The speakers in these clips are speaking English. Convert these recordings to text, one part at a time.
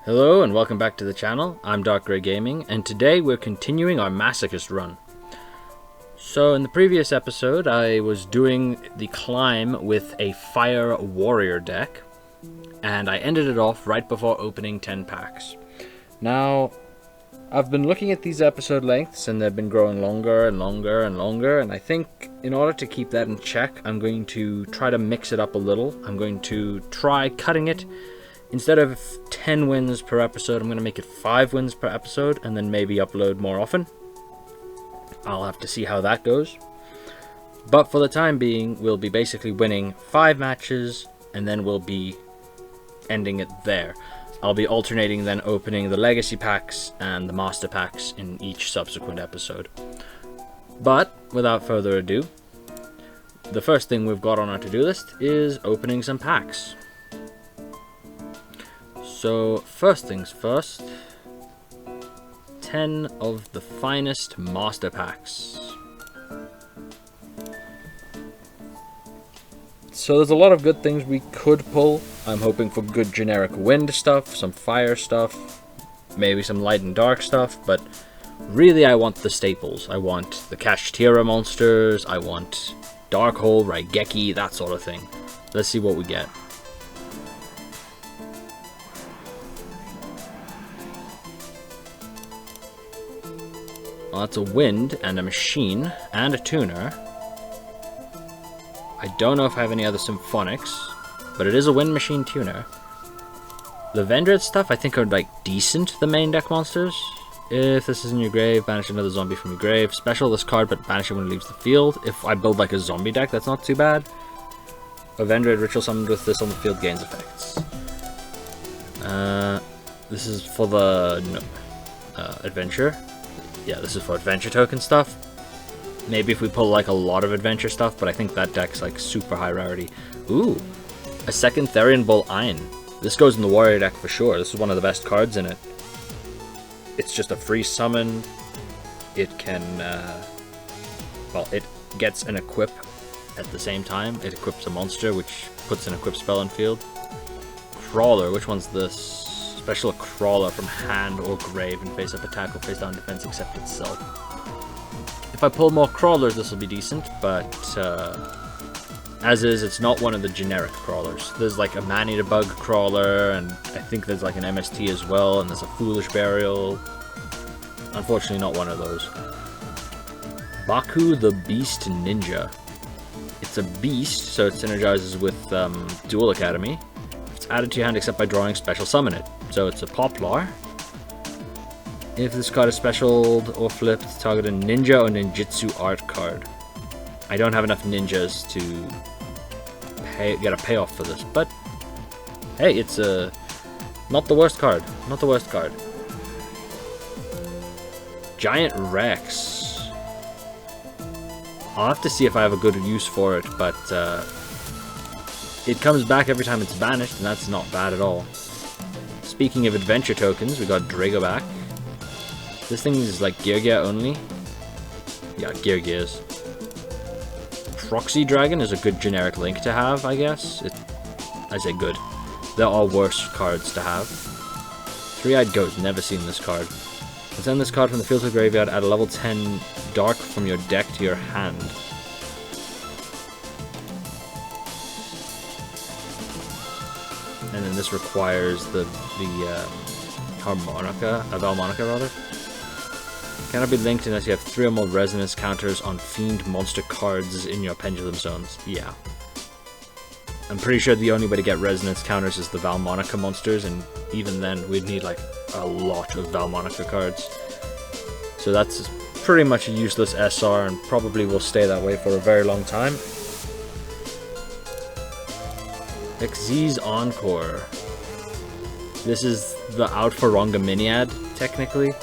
Hello and welcome back to the channel. I'm Dark Grey Gaming, and today we're continuing our Masochist run. So in the previous episode I was doing the climb with a Fire Warrior deck, and I ended it off right before opening 10 packs. Now, I've been looking at these episode lengths and they've been growing longer and longer and longer, and I think in order to keep that in check, I'm going to try to mix it up a little. I'm going to try cutting it. Instead of 10 wins per episode, I'm going to make it 5 wins per episode and then maybe upload more often. I'll have to see how that goes. But for the time being, we'll be basically winning 5 matches and then we'll be ending it there. I'll be alternating then opening the Legacy packs and the Master packs in each subsequent episode. But without further ado, the first thing we've got on our to-do list is opening some packs. So, first things first, 10 of the finest Master Packs. So there's a lot of good things we could pull. I'm hoping for good generic wind stuff, some fire stuff, maybe some light and dark stuff, but really I want the staples. I want the Kashtira monsters, I want Dark Hole, Raigeki, that sort of thing. Let's see what we get. Well, that's a wind and a machine and a tuner. I don't know if I have any other symphonics, but it is a wind machine tuner. The Vendred stuff I think are like decent, the main deck monsters. If this is in your grave, banish another zombie from your grave. Special this card, but banish it when it leaves the field. If I build like a zombie deck, that's not too bad. A Vendred ritual summoned with this on the field gains effects. This is for the adventure. Yeah, this is for adventure token stuff. Maybe if we pull like a lot of adventure stuff, but I think that deck's like super high rarity. Ooh, a second Therian Bull Ein. This goes in the warrior deck for sure. This is one of the best cards in it. It's just a free summon. It can, well, it gets an equip at the same time. It equips a monster, which puts an equip spell in field. Crawler, which one's this? Special Crawler from hand or grave and face up attack or face down defense except itself. If I pull more crawlers, this will be decent, but as is, it's not one of the generic crawlers. There's like a Man-Eater Bug crawler, and I think there's like an MST as well, and there's a Foolish Burial. Unfortunately, not one of those. Baku the Beast Ninja. It's a beast, so it synergizes with Duel Academy. It's added to your hand except by drawing special summon it. So it's a Poplar. If this card is specialed or flipped, target a ninja or ninjutsu art card. I don't have enough ninjas to get a payoff for this, but hey, it's not the worst card. Not the worst card. Giant Rex. I'll have to see if I have a good use for it, but it comes back every time it's banished, and that's not bad at all. Speaking of adventure tokens, we got Drago back. This thing is like Yugioh only. Yeah, Yugiohs. Proxy Dragon is a good generic link to have, I guess. I say good. There are worse cards to have. Three-Eyed Goat, never seen this card. Send this card from the field to the graveyard, add a level 10 dark from your deck to your hand. And then this requires the harmonica, a Valmonica rather. Cannot be linked unless you have 3 or more resonance counters on fiend monster cards in your pendulum zones. Yeah. I'm pretty sure the only way to get resonance counters is the Valmonica monsters, and even then we'd need like a lot of Valmonica cards. So that's pretty much a useless SR and probably will stay that way for a very long time. Xyz's Encore. This is the Out for Ronga Miniad, technically.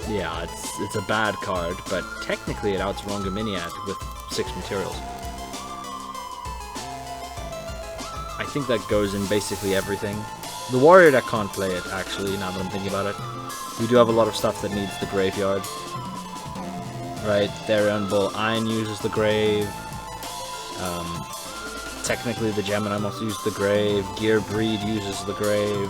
Yeah, it's a bad card, but technically it outs Ronga Miniad with 6 materials. I think that goes in basically everything. The warrior deck can't play it, actually, now that I'm thinking about it. We do have a lot of stuff that needs the graveyard. Right, Therian Bull Ein uses the grave. Technically the Gemini must use the grave. Gear Breed uses the grave.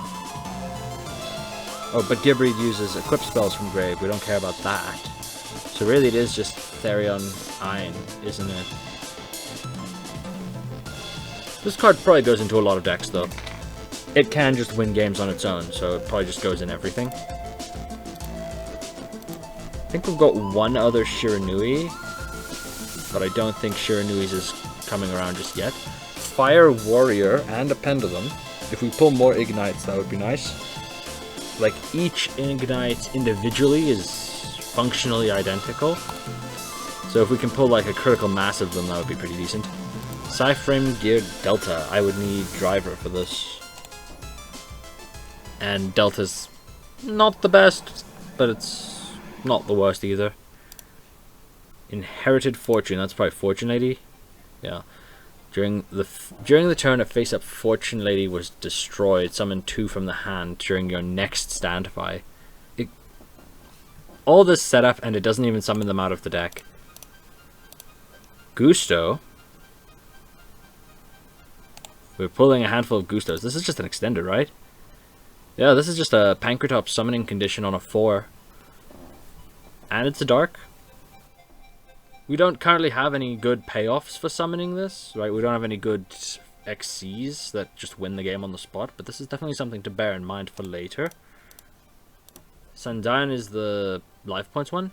Oh, but Gibreed uses equip spells from grave. We don't care about that. So really it is just Therion Ein, isn't it? This card probably goes into a lot of decks, though. It can just win games on its own, so it probably just goes in everything. I think we've got one other Shiranui, but I don't think Shiranui's is coming around just yet. Fire Warrior and a Pendulum. If we pull more Ignites, that would be nice. Like, each Ignite individually is functionally identical. So if we can pull like a critical mass of them, that would be pretty decent. Psyframe Gear Delta. I would need Driver for this. And Delta's not the best, but it's not the worst either. Inherited Fortune. That's probably Fortune Lady. Yeah. During the turn a face-up Fortune Lady was destroyed, summon 2 from the hand during your next standby. All this setup, and it doesn't even summon them out of the deck. Gusto. We're pulling a handful of Gustos. This is just an extender, right? Yeah, this is just a Pancratop summoning condition on a 4. And it's a dark. We don't currently have any good payoffs for summoning this, right? We don't have any good XCs that just win the game on the spot, but this is definitely something to bear in mind for later. Sandion is the life points one?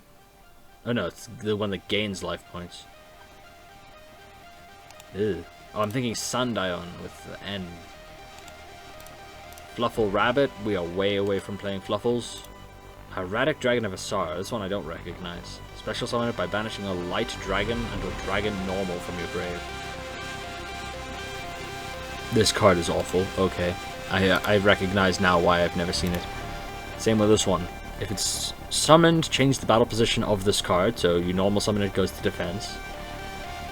Oh no, it's the one that gains life points. Ew. Oh, I'm thinking Sundion with the N. Fluffle Rabbit, we are way away from playing Fluffles. Erratic Dragon of Asar, this one I don't recognize. Special summon it by banishing a light dragon and a dragon normal from your grave. This card is awful, okay. I recognize now why I've never seen it. Same with this one. If it's summoned, change the battle position of this card, so you normal summon it goes to defense.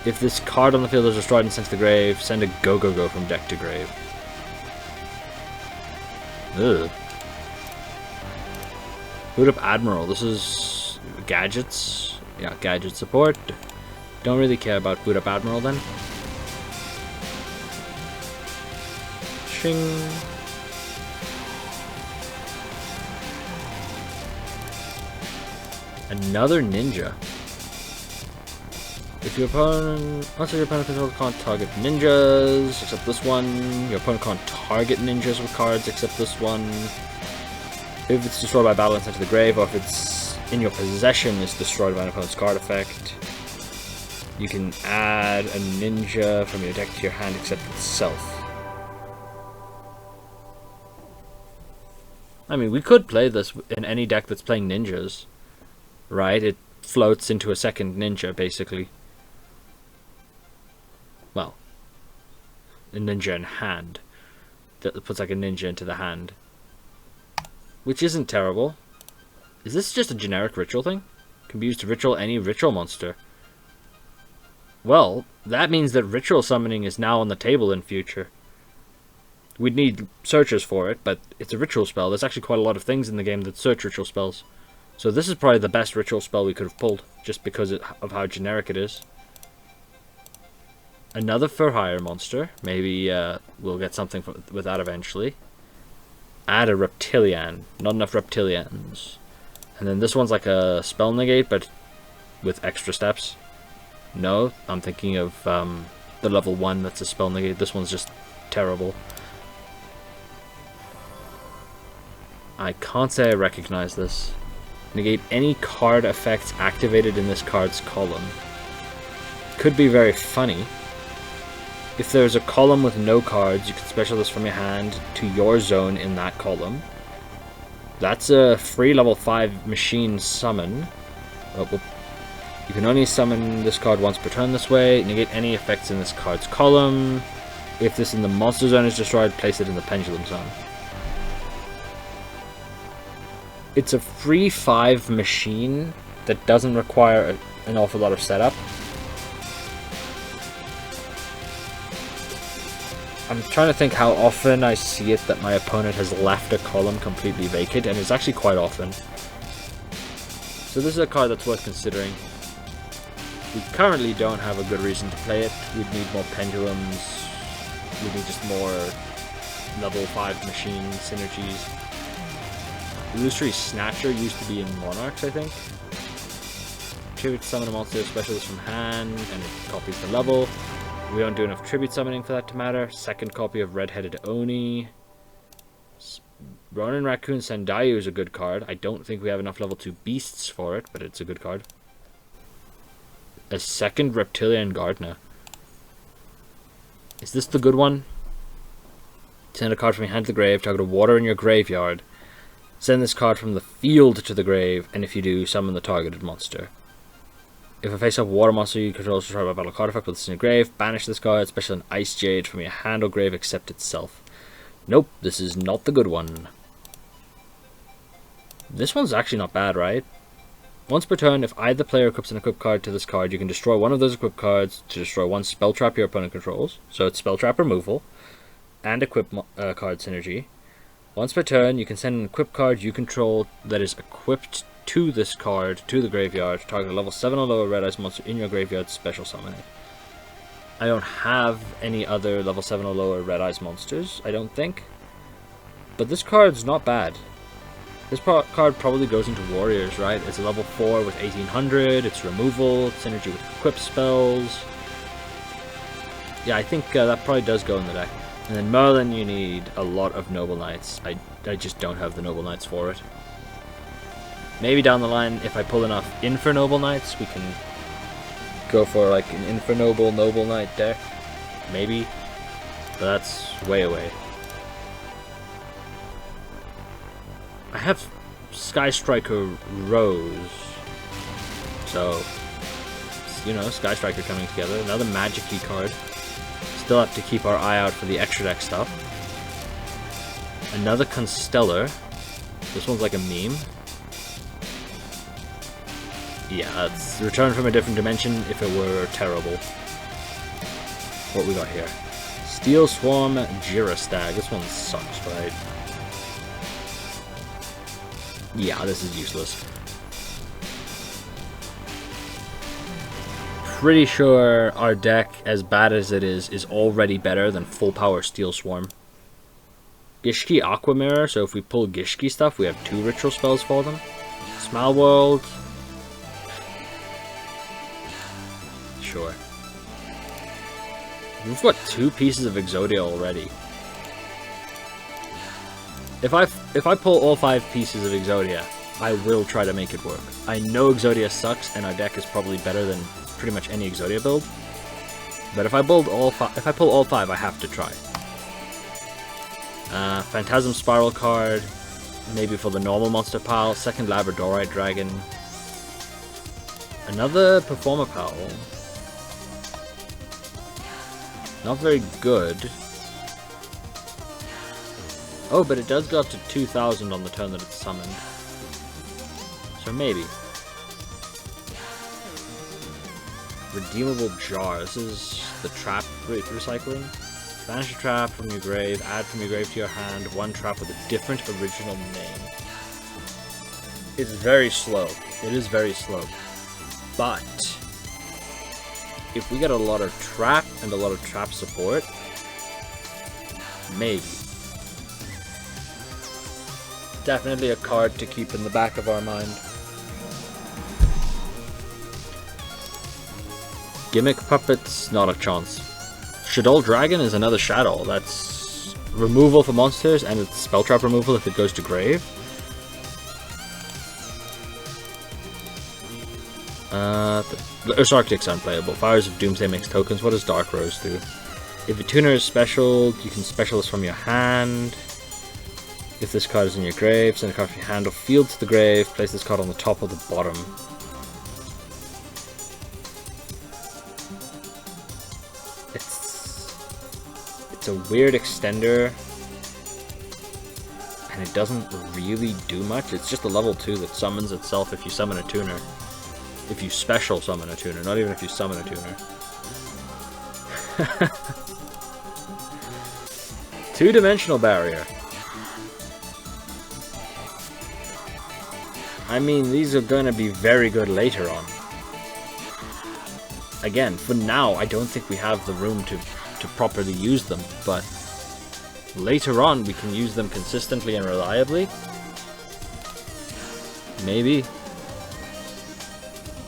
If this card on the field is destroyed and sent to the grave, send a Go-Go-Go from deck to grave. Ugh. Boot up Admiral. This is gadgets. Yeah, gadget support. Don't really care about Boot up Admiral then. Shing. Another ninja. If your opponent... Also, your opponent can't target ninjas, except this one. Your opponent can't target ninjas with cards, except this one. If it's destroyed by battle and sent to the grave, or if it's in your possession, it's destroyed by an opponent's card effect. You can add a ninja from your deck to your hand, except itself. I mean, we could play this in any deck that's playing ninjas, right? It floats into a second ninja, basically. Well, a ninja in hand. That puts like a ninja into the hand. Which isn't terrible. Is this just a generic ritual thing? Can be used to ritual any ritual monster. Well, that means that ritual summoning is now on the table in future. We'd need searchers for it, but it's a ritual spell. There's actually quite a lot of things in the game that search ritual spells. So this is probably the best ritual spell we could have pulled, just because of how generic it is. Another for hire monster. Maybe we'll get something with that eventually. Add a Reptilian. Not enough Reptilians. And then this one's like a spell negate, but with extra steps. No, I'm thinking of the level 1 that's a spell negate. This one's just terrible. I can't say I recognize this. Negate any card effects activated in this card's column. Could be very funny. If there's a column with no cards, you can special this from your hand to your zone in that column. That's a free level 5 machine summon. You can only summon this card once per turn this way. Negate any effects in this card's column. If this in the monster zone is destroyed, place it in the pendulum zone. It's a free 5 machine that doesn't require an awful lot of setup. I'm trying to think how often I see it that my opponent has left a column completely vacant, and it's actually quite often. So this is a card that's worth considering. We currently don't have a good reason to play it. We'd need more pendulums. We'd need just more level 5 machine synergies. Illusory Snatcher used to be in Monarchs, I think. Tribute summon a monster specialist from hand, and it copies the level. We don't do enough tribute summoning for that to matter. Second copy of Red-Headed Oni. Ronin Raccoon Sandayu is a good card. I don't think we have enough level 2 beasts for it, but it's a good card. A second Reptilian Gardener. Is this the good one? Send a card from your hand to the grave, target a water in your graveyard. Send this card from the field to the grave, and if you do, summon the targeted monster. If a face-up water monster you control is destroyed by battle card effect with this in your grave, banish this card, special an Ice Jade from your hand or grave except itself. Nope, this is not the good one. This one's actually not bad, right? Once per turn, if either player equips an equip card to this card, you can destroy one of those equip cards to destroy one spell trap your opponent controls. So it's spell trap removal and equip card synergy. Once per turn, you can send an equip card you control that is equipped to this card to the graveyard. Target a level 7 or lower red ice monster in your graveyard, special summon it. I don't have any other level 7 or lower red eyes monsters, I don't think. But this card's not bad. This card probably goes into Warriors, right? It's a level 4 with 1800, it's removal, synergy with equip spells. Yeah, I think that probably does go in the deck. And then Merlin, you need a lot of Noble Knights. I just don't have the Noble Knights for it. Maybe down the line, if I pull enough Infernoble Knights, we can go for like an Infernoble Noble Knight deck. Maybe. But that's way away. I have Sky Striker Rose. So, you know, Sky Striker coming together. Another Magic-y card. Still have to keep our eye out for the extra deck stuff. Another Constellar. This one's like a meme. Yeah, it's Return from a Different Dimension if it were terrible. What we got here? Steel Swarm Girastag. This one sucks, right? Yeah, this is useless. Pretty sure our deck, as bad as it is already better than full power Steel Swarm. Gishki Aqua Mirror, so if we pull Gishki stuff, we have 2 ritual spells for them. Smile World. Sure. We've got 2 pieces of Exodia already. If I pull all 5 pieces of Exodia, I will try to make it work. I know Exodia sucks, and our deck is probably better than pretty much any Exodia build. But if I pull all 5, I have to try. Phantasm Spiral card, maybe for the normal monster pile. Second Labradorite Dragon. Another Performer Pal. Not very good. Oh, but it does go up to 2,000 on the turn that it's summoned. So maybe. Redeemable Jar. This is the trap recycling. Banish a trap from your grave, add from your grave to your hand, 1 trap with a different original name. It's very slow. It is very slow. But if we get a lot of trap and a lot of trap support, maybe. Definitely a card to keep in the back of our mind. Gimmick Puppets, not a chance. Shadow Dragon is another Shadow. That's removal for monsters, and it's spell trap removal if it goes to grave. The Ursa Arctic's unplayable. Fires of Doomsday makes tokens. What does Dark Rose do? If a tuner is special, you can special this from your hand. If this card is in your grave, send a card from your hand or field to the grave. Place this card on the top or the bottom. It's a weird extender, and it doesn't really do much. It's just a level 2 that summons itself if you summon a tuner. If you special summon a tuner, not even if you summon a tuner. 2-dimensional barrier. I mean, these are going to be very good later on. Again, for now, I don't think we have the room to properly use them, but later on we can use them consistently and reliably. Maybe.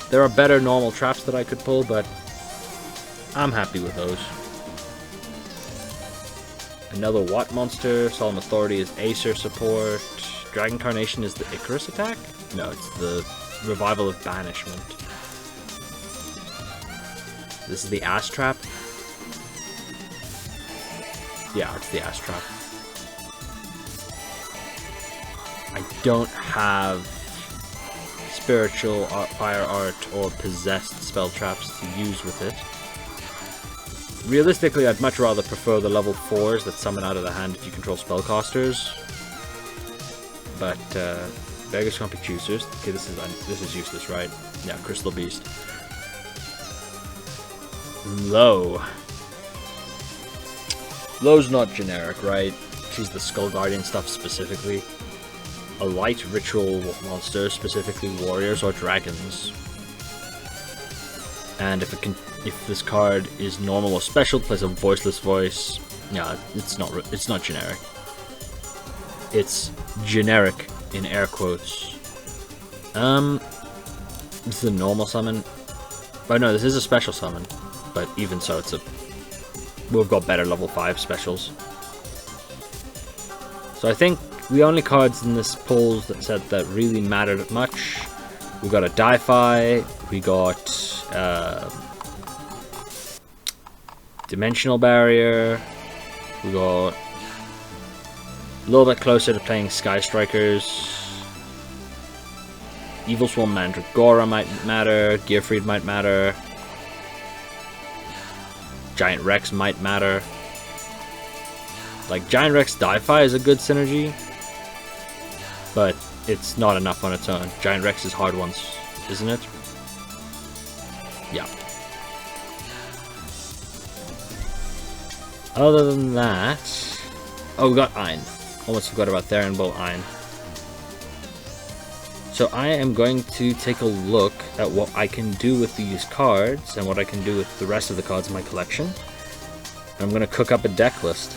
There are better normal traps that I could pull, but I'm happy with those. Another Watt monster. Solemn Authority is Acer support. Dragon Carnation is the Icarus attack? No, it's the Revival of Banishment. This is the Ass Trap? Yeah, it's the Ass Trap. I don't have Spiritual Fire Art or Possessed spell traps to use with it. Realistically, I'd much rather prefer the level 4s that summon out of the hand if you control spellcasters. But, Beggars Can't Be Choosers. Okay, this is useless, right? Yeah, Crystal Beast. Low. Low's not generic, right? She's the Skull Guardian stuff specifically. A light ritual monster, specifically warriors or dragons. And if this card is normal or special, plays a voiceless voice. Yeah, it's not generic. It's generic in air quotes. This is a normal summon. But no, this is a special summon. But even so, we've got better level 5 specials. So I think the only cards in this pull set that really mattered much, we got a Di-Fi, we got Dimensional Barrier, we got a little bit closer to playing Sky Strikers, Evil Swarm Mandragora might matter, Gearfried might matter, Giant Rex might matter. Like, Giant Rex Di-Fi is a good synergy, but it's not enough on its own. Giant Rex is hard once, isn't it? Yeah. Other than that... Oh, we got Ein. Almost forgot about Theron Bull Ein. So I am going to take a look at what I can do with these cards and what I can do with the rest of the cards in my collection. And I'm going to cook up a deck list.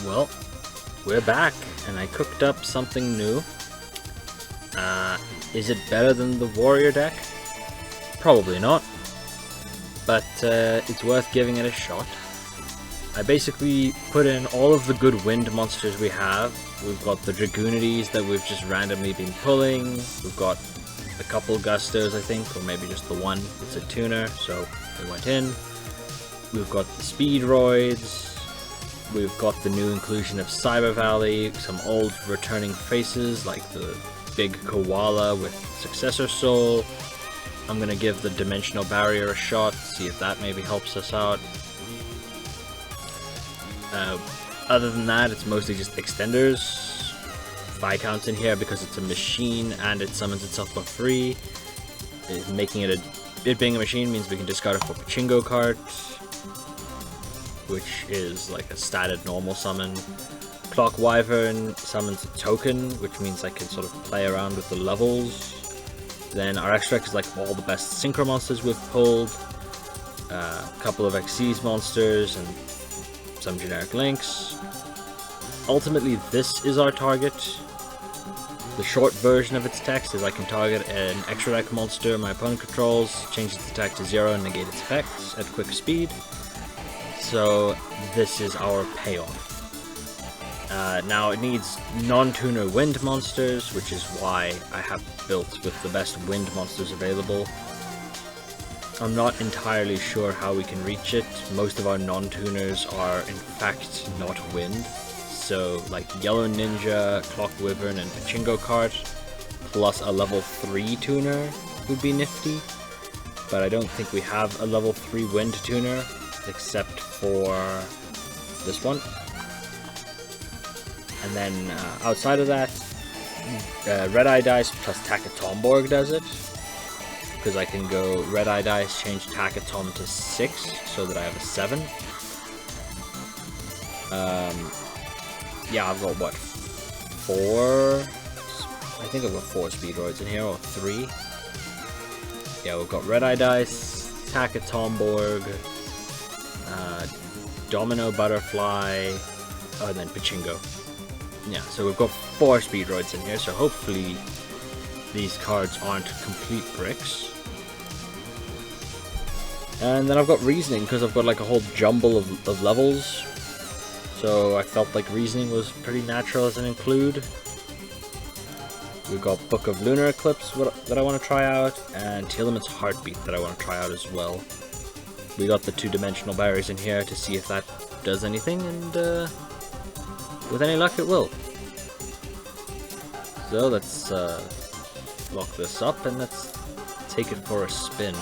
Well, we're back, and I cooked up something new. Is it better than the warrior deck? Probably not, but it's worth giving it a shot. I basically put in all of the good wind monsters we have. We've got the Dragoonities that we've just randomly been pulling. We've got a couple Gustos, I think, or maybe just the one. It's a tuner, so it went in. We've got the Speedroids. We've got the new inclusion of Cyber Valley, some old returning faces like the big koala with Successor Soul. I'm gonna give the Dimensional Barrier a shot, see if that maybe helps us out. Other than that, it's mostly just extenders. Viscounts in here because it's a machine and it summons itself for free. It being a machine means we can discard it for Pachinko cards, which is like a statted normal summon. Clock Wyvern summons a token, which means I can sort of play around with the levels. Then our extract is like all the best synchro monsters we've pulled, a couple of Xyz monsters, and some generic links. Ultimately, this is our target. The short version of its text is I can target an extra deck monster my opponent controls, change its attack to 0 and negate its effects at quick speed. So this is our payoff. Now it needs non-tuner wind monsters, which is why I have built with the best wind monsters available. I'm not entirely sure how we can reach it. Most of our non-tuners are in fact not wind. So like Yellow Ninja, Clock Wyvern, and Pachinko card, plus a level 3 tuner would be nifty. But I don't think we have a level 3 wind tuner, except for this one. And then outside of that, Red Eye Dice plus Takatomborg does it. Because I can go Red Eye Dice, change Takatom to 6, so that I have a 7. Yeah, I've got what, 4? I think I've got 4 Speedroids in here, or 3. Yeah, we've got Red Eye Dice, Takatomborg, Domino Butterfly, and then Pachinko. Yeah, so we've got 4 Speedroids in here, so hopefully these cards aren't complete bricks. And then I've got Reasoning, because I've got like a whole jumble of levels. So I felt like Reasoning was pretty natural as an include. We've got Book of Lunar Eclipse that I want to try out, and Teelement's Heartbeat that I want to try out as well. We got the 2-dimensional barriers in here to see if that does anything, and with any luck it will. So let's lock this up and let's take it for a spin.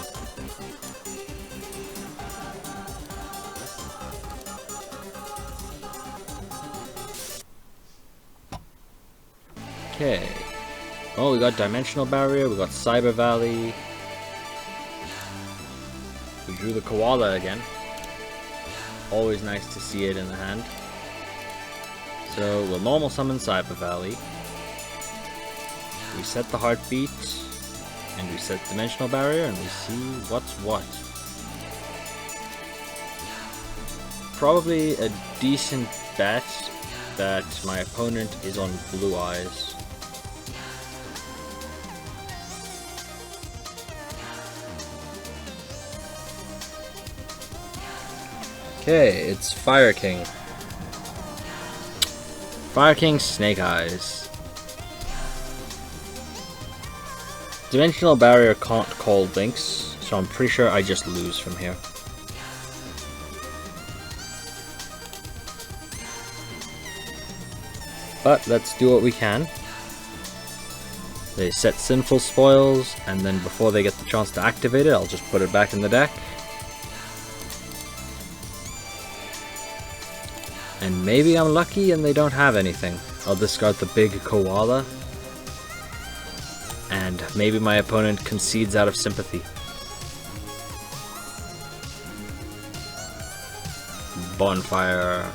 Okay. Oh, we got Dimensional Barrier, we got Cyber Valley. We drew the Koala again. Always nice to see it in the hand. So we'll normal summon Cyber Valley. We set the Heartbeat. And we set Dimensional Barrier and we see what's what. Probably a decent bet that my opponent is on Blue Eyes. Okay, it's Fire King. Fire King Snake Eyes. Dimensional Barrier can't call Links, so I'm pretty sure I just lose from here. But let's do what we can. They set Sinful Spoils, and then before they get the chance to activate it, I'll just put it back in the deck. And maybe I'm lucky and they don't have anything. I'll discard the big Koala. And maybe my opponent concedes out of sympathy. Bonfire.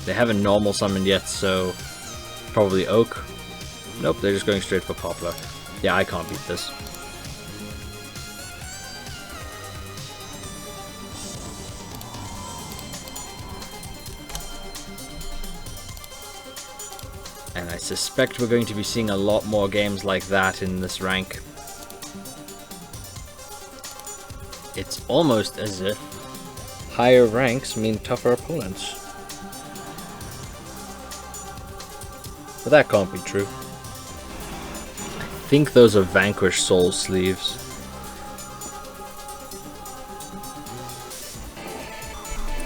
They haven't normal summoned yet, so probably Oak. Nope, they're just going straight for Poplar. Yeah, I can't beat this. And I suspect we're going to be seeing a lot more games like that in this rank. It's almost as if higher ranks mean tougher opponents. But that can't be true. I think those are Vanquish Soul sleeves.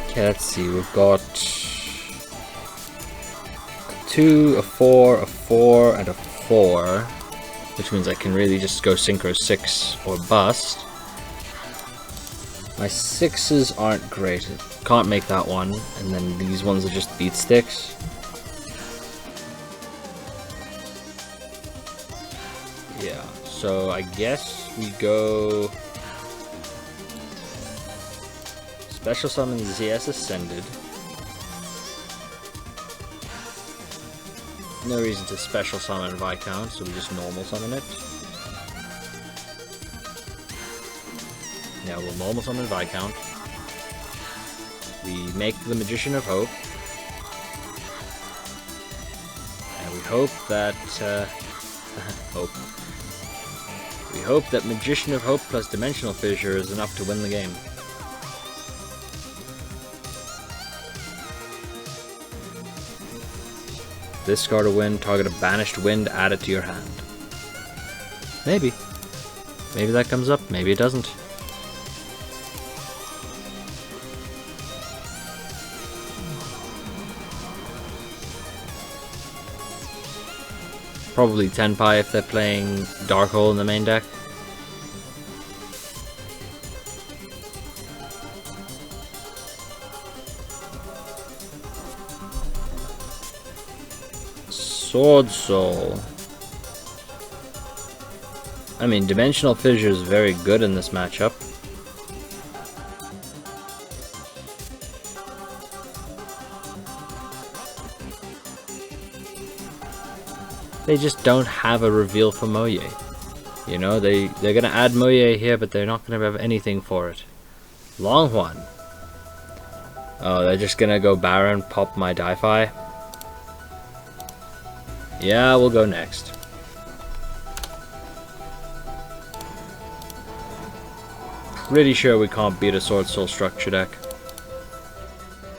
Okay, let's see, we've got 2, a 4, a 4, and a 4, which means I can really just go Synchro 6 or bust. My 6s aren't great. Can't make that one, and then these ones are just beat sticks. Yeah, so I guess we go Special Summon ZS Ascended. No reason to special summon Viscount, so we just normal summon it. Now we'll normal summon Viscount. We make the Magician of Hope. And we hope that... We hope that Magician of Hope plus Dimensional Fissure is enough to win the game. Discard a wind, target a banished wind, add it to your hand. Maybe. Maybe that comes up, maybe it doesn't. Probably Tenpai if they're playing Dark Hole in the main deck. Sword Soul. I mean, Dimensional Fissure is very good in this matchup. They just don't have a reveal for Moye. You know, they're gonna add Moye here, but they're not gonna have anything for it. Longhorn. Oh, they're just gonna go Baron, pop my Di-Fi? Yeah, we'll go next. Pretty sure we can't beat a Sword Soul structure deck.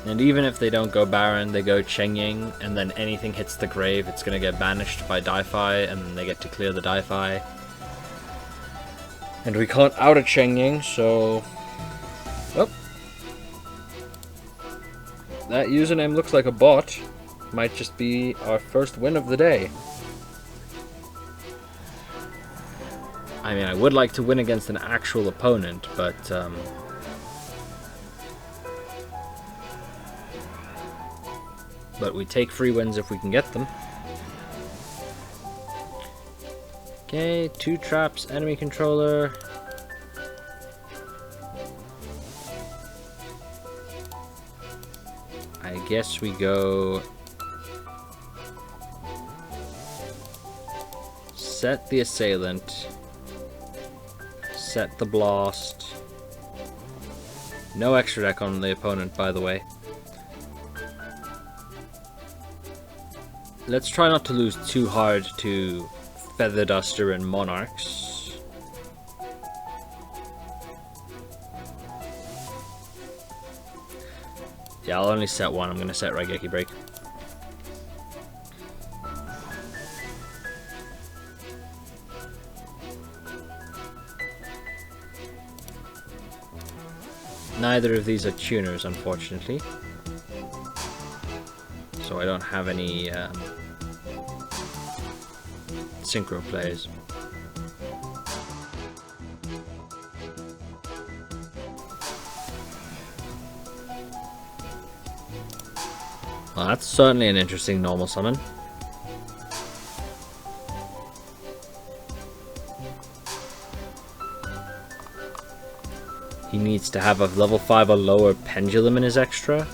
And even if they don't go Baron, they go Cheng Ying, and then anything hits the grave, it's gonna get banished by Di-Fi, and then they get to clear the Di-Fi. And we can't out a Cheng Ying, so... Oh. That username looks like a bot. Might just be our first win of the day. I mean, I would like to win against an actual opponent, but we take free wins if we can get them. Okay, 2 traps, enemy controller. I guess we go... Set the assailant. Set the blast. No extra deck on the opponent, by the way. Let's try not to lose too hard to Feather Duster and Monarchs. Yeah, I'll only set one. I'm going to set Raigeki Break. Neither of these are tuners, unfortunately. So I don't have any synchro plays. Well, that's certainly an interesting normal summon. He needs to have a level 5 or lower pendulum in his extra.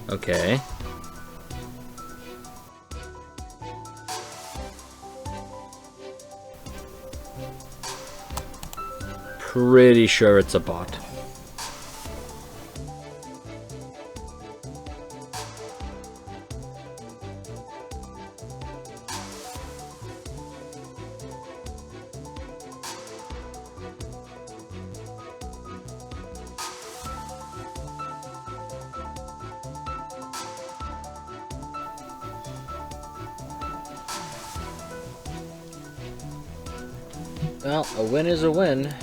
Okay. Pretty sure it's a bot. Well, a win is a win.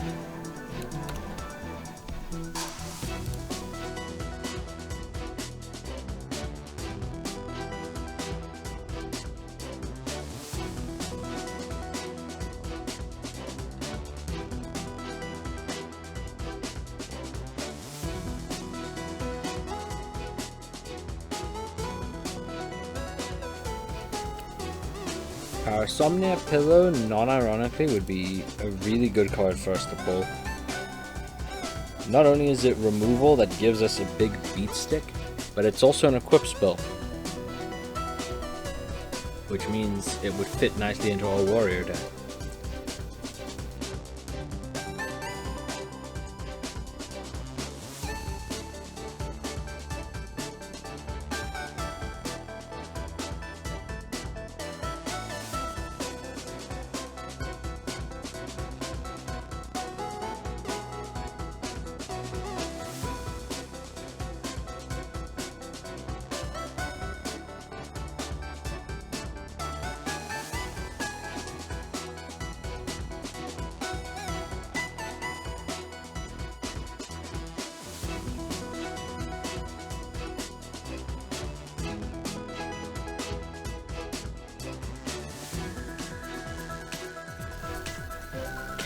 Parasomnia Pillow, non-ironically, would be a really good card for us to pull. Not only is it removal that gives us a big beat stick, but it's also an equip spell. Which means it would fit nicely into our warrior deck.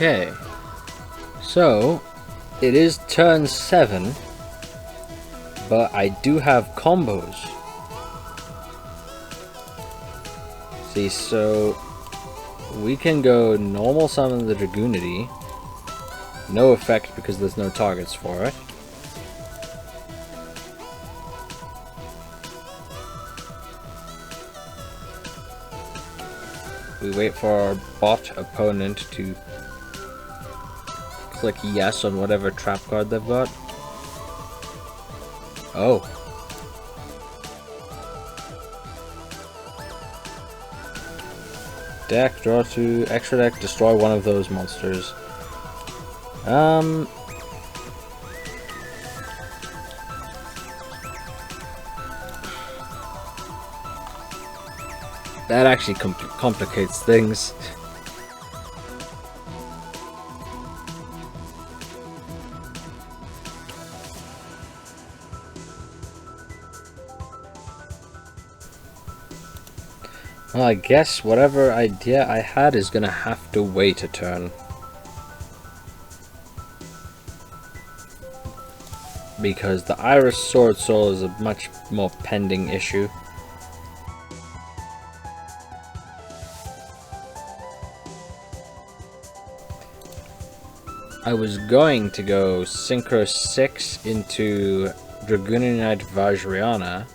Okay, so it is turn 7, but I do have combos. See, so we can go normal summon the Dragoonity, no effect because there's no targets for it. We wait for our bot opponent to click yes on whatever trap card they've got. Oh, deck, draw 2, extra deck, destroy one of those monsters. That actually complicates things. Well, I guess whatever idea I had is gonna have to wait a turn. Because the Iris Sword Soul is a much more pending issue. I was going to go Synchro 6 into Dragoonite Vajrayana,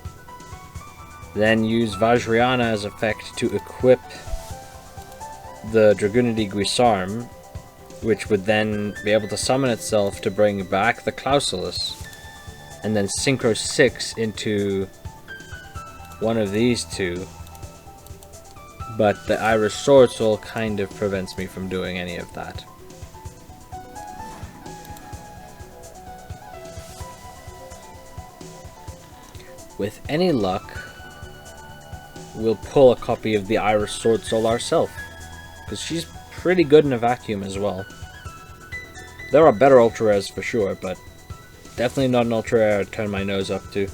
then use Vajrayana as effect to equip the Dragoonite Guisarm, which would then be able to summon itself to bring back the Clausulus, and then Synchro 6 into one of these two. But the Iris Sword Soul kind of prevents me from doing any of that. With any luck, we'll pull a copy of the Iris Sword Soul ourselves, because she's pretty good in a vacuum as well. There are better ultra rares for sure, but definitely not an ultra rare I'd turn my nose up to.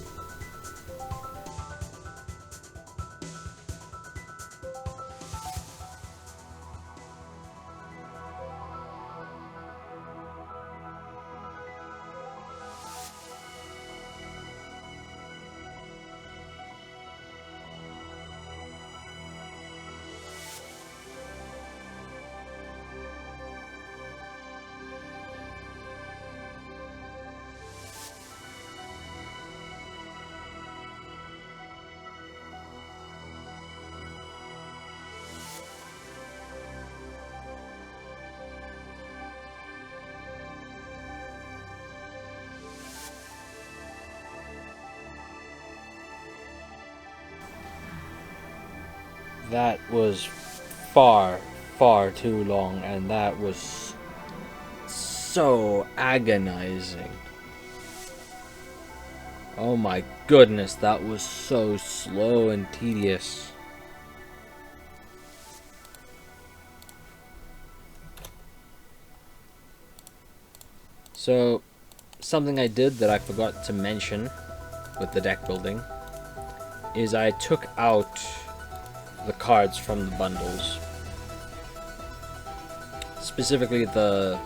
That was far, far too long, and that was so agonizing. Oh my goodness, that was so slow and tedious. So, something I did that I forgot to mention with the deck building is I took out the cards from the bundles. Specifically the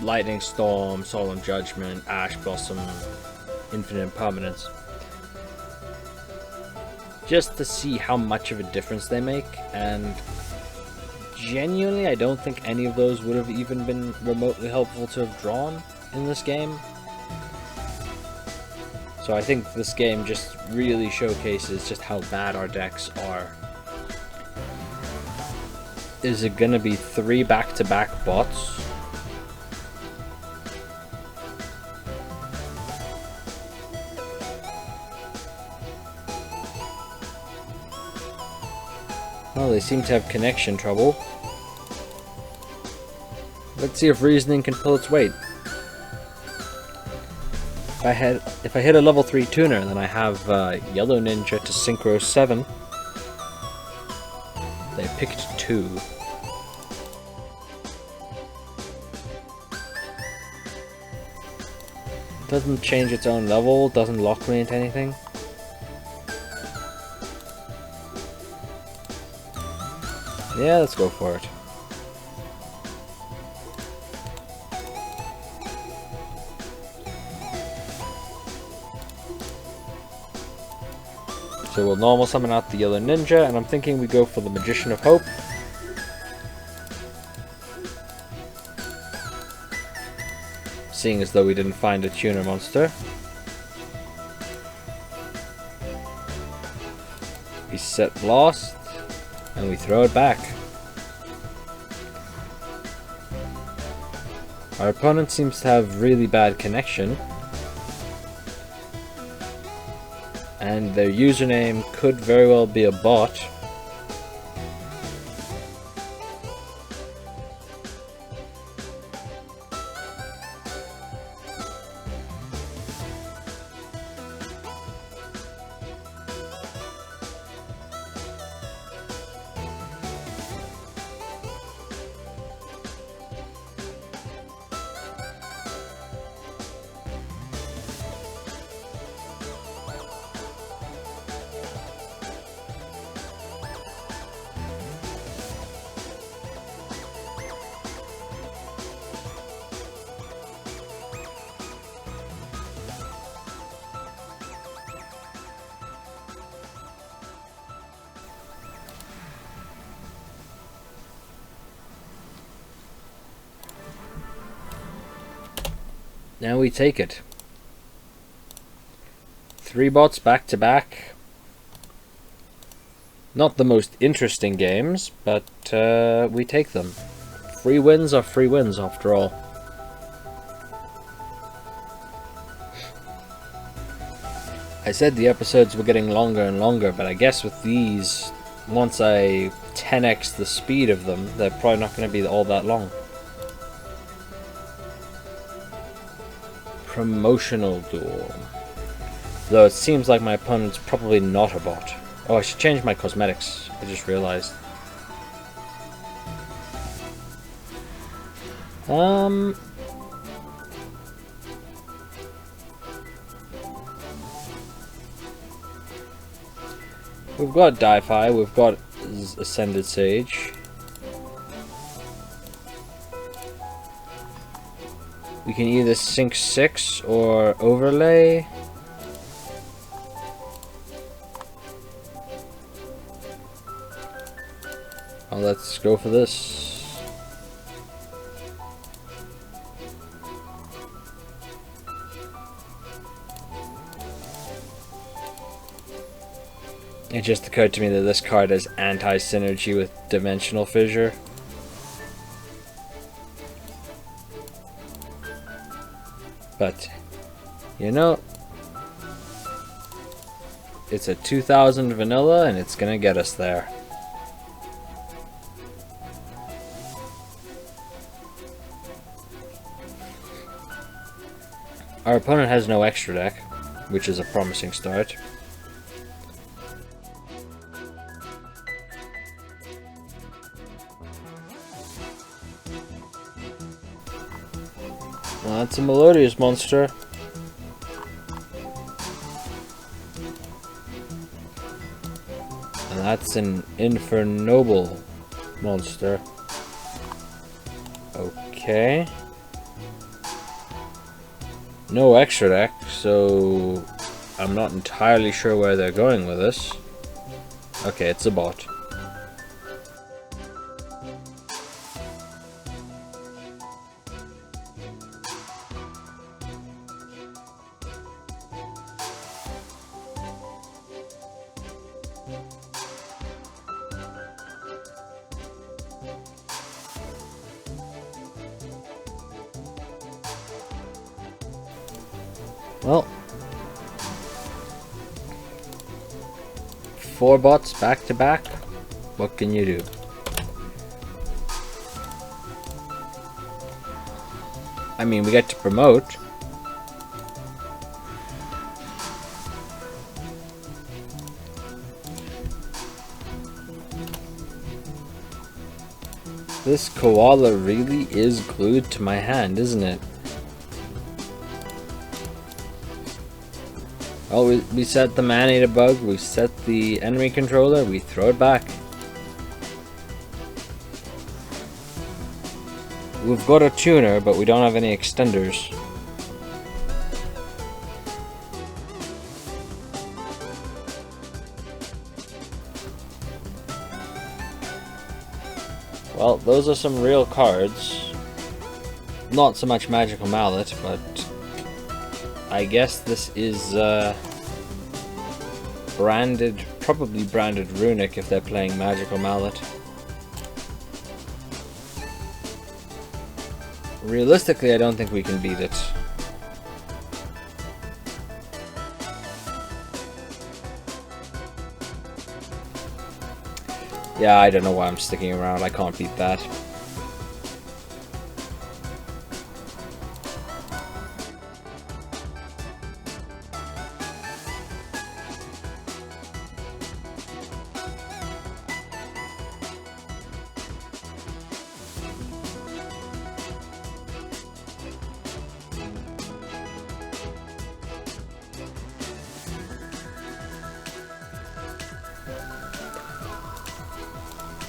Lightning Storm, Solemn Judgment, Ash Blossom, Infinite Impermanence. Just to see how much of a difference they make, and genuinely I don't think any of those would have even been remotely helpful to have drawn in this game. So I think this game just really showcases just how bad our decks are. Is it gonna be 3 back-to-back bots? Well, they seem to have connection trouble. Let's see if reasoning can pull its weight. If I hit a level 3 tuner, then I have Yellow Ninja to Synchro 7. They picked 2. Doesn't change its own level, doesn't lock me into anything. Yeah, let's go for it. So we'll normal summon out the Yellow Ninja, and I'm thinking we go for the Magician of Hope. Seeing as though we didn't find a tuner monster. We set Blast, and we throw it back. Our opponent seems to have really bad connection. And their username could very well be a bot. Now we take it. 3 bots back to back. Not the most interesting games, but we take them. Free wins are free wins after all. I said the episodes were getting longer and longer, but I guess with these, once I 10x the speed of them, they're probably not going to be all that long. Promotional duel. Though it seems like my opponent's probably not a bot. Oh, I should change my cosmetics. I just realized. We've got Di-Fi, we've got Ascended Sage. We can either sync 6 or overlay. Oh, let's go for this. It just occurred to me that this card has anti-synergy with Dimensional Fissure. But, you know, it's a 2000 vanilla and it's gonna get us there. Our opponent has no extra deck, which is a promising start. Well, that's a Melodious monster. And that's an Infernoble monster. Okay. No extra deck, so I'm not entirely sure where they're going with this. Okay, it's a bot. Well, 4 bots back to back. What can you do? I mean, we get to promote. This koala really is glued to my hand, isn't it? Oh, we set the man-eater bug, we set the enemy controller, we throw it back. We've got a tuner, but we don't have any extenders. Well, those are some real cards. Not so much Magical Mallet, but I guess this is branded, probably branded Runic if they're playing Magical Mallet. Realistically, I don't think we can beat it. Yeah, I don't know why I'm sticking around, I can't beat that.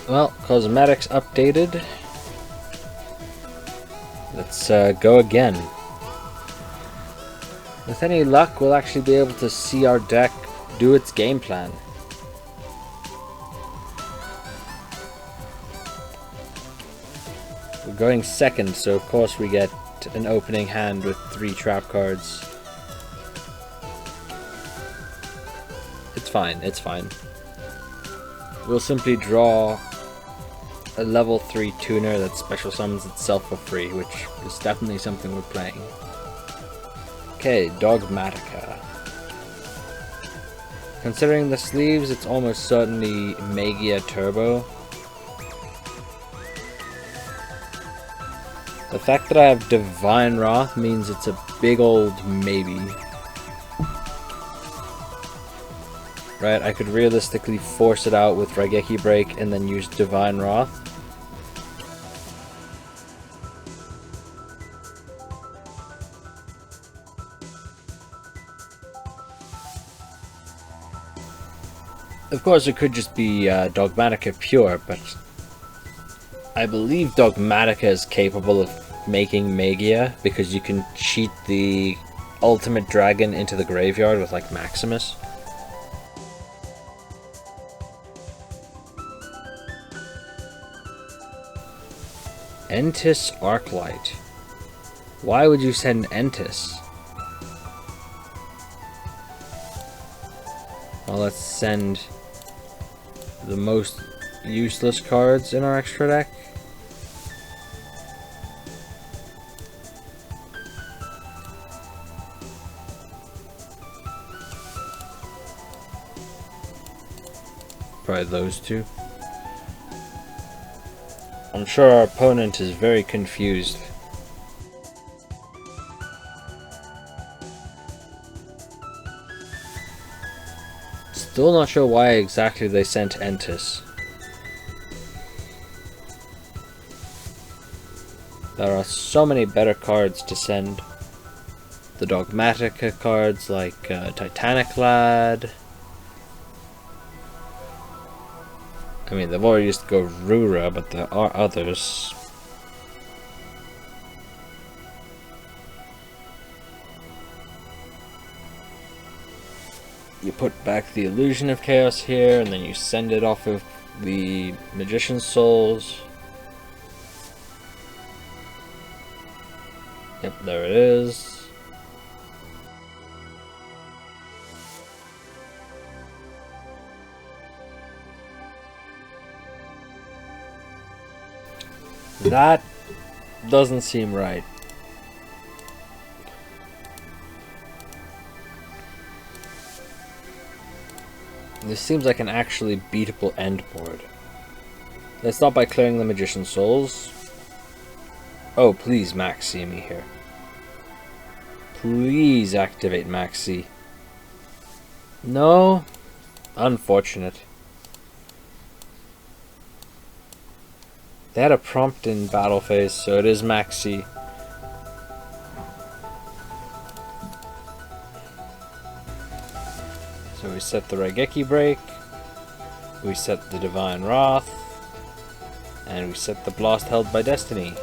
Well, cosmetics updated. Let's go again. With any luck, we'll actually be able to see our deck do its game plan. We're going second, so of course we get get an opening hand with 3 trap cards. It's fine, it's fine. We'll simply draw a level 3 tuner that special summons itself for free, which is definitely something we're playing. Okay, Dogmatica. Considering the sleeves, it's almost certainly Magia Turbo. The fact that I have Divine Wrath means it's a big old maybe. Right, I could realistically force it out with Raigeki Break and then use Divine Wrath. Of course, it could just be Dogmatica Pure, but I believe Dogmatica is capable of making Magia because you can cheat the Ultimate Dragon into the graveyard with like Maximus. Entis Arclight. Why would you send Entis? Well, let's send the most useless cards in our extra deck. Probably those two. I'm sure our opponent is very confused. Still not sure why exactly they sent Entis. There are so many better cards to send. The Dogmatica cards like Titanic Lad. I mean, they've already used Garura, but there are others. You put back the Illusion of Chaos here, and then you send it off of the Magician's Souls. Yep, there it is. That doesn't seem right. This seems like an actually beatable end board. Let's start by clearing the Magician's Souls. Oh, please Maxi me here. Please activate Maxi. No? Unfortunate. They had a prompt in battle phase, so it is Maxi. So we set the Raigeki Break, we set the Divine Wrath, and we set the Blast Held by Destiny.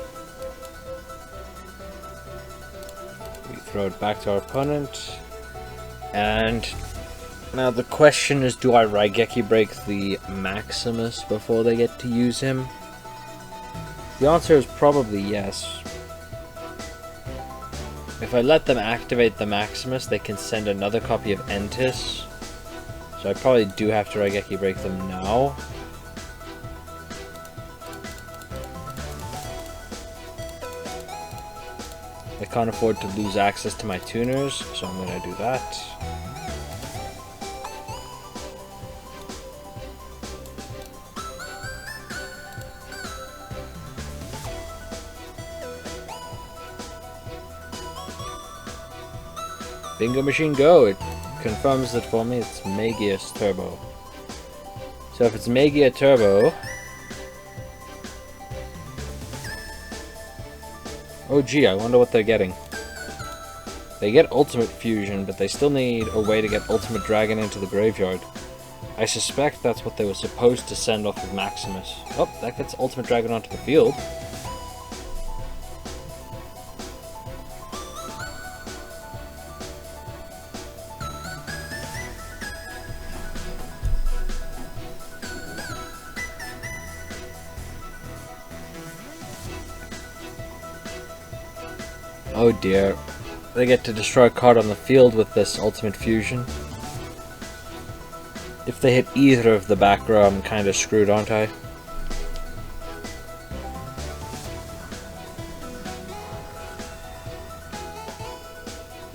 We throw it back to our opponent, and now the question is, do I Raigeki Break the Maximus before they get to use him? The answer is probably yes. If I let them activate the Maximus, they can send another copy of Entis. So I probably do have to Raigeki Break them now. I can't afford to lose access to my tuners, so I'm going to do that. Bingo Machine Go! It confirms it for me. It's Magius Turbo. So if it's Magia Turbo... Oh gee, I wonder what they're getting. They get Ultimate Fusion, but they still need a way to get Ultimate Dragon into the graveyard. I suspect that's what they were supposed to send off of Maximus. Oh, that gets Ultimate Dragon onto the field. Oh dear. They get to destroy a card on the field with this ultimate fusion. If they hit either of the back row, I'm kind of screwed, aren't I?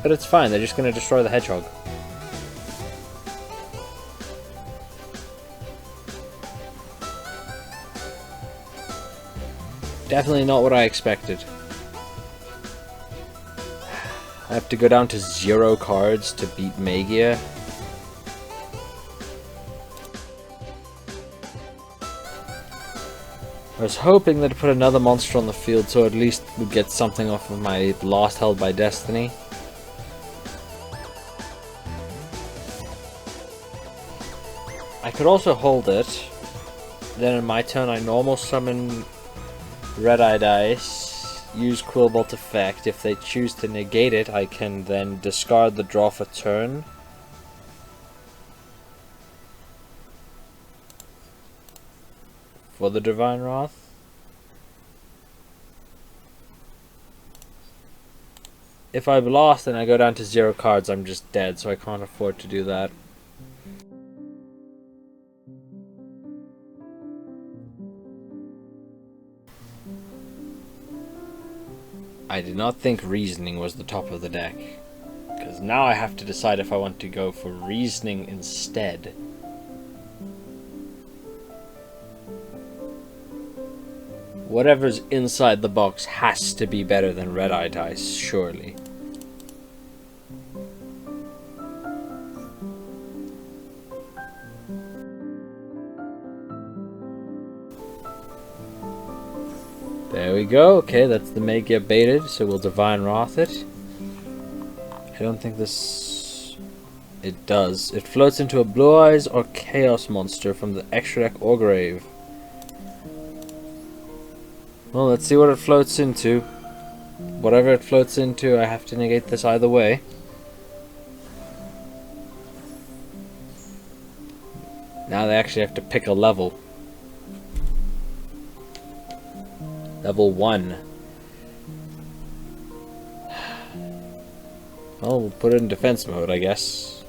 But it's fine, they're just going to destroy the hedgehog. Definitely not what I expected. I have to go down to 0 cards to beat Magia. I was hoping that to put another monster on the field so at least we'd get something off of my Lost Held by Destiny. I could also hold it. Then in my turn I normal summon Red-Eye Dice, use Quillbolt effect. If they choose to negate it, I can then discard the draw for turn. For the Divine Wrath. If I've lost and I go down to 0 cards, I'm just dead, so I can't afford to do that. I did not think Reasoning was the top of the deck, because now I have to decide if I want to go for Reasoning instead. Whatever's inside the box has to be better than Red-Eye Dice, surely. There we go. Okay, that's the Magia baited, so we'll Divine Wrath it. I don't think this... It does. It floats into a Blue Eyes or Chaos monster from the extra deck or grave. Well, let's see what it floats into. Whatever it floats into, I have to negate this either way. Now they actually have to pick a level. Level 1. Well, we'll put it in defense mode, I guess.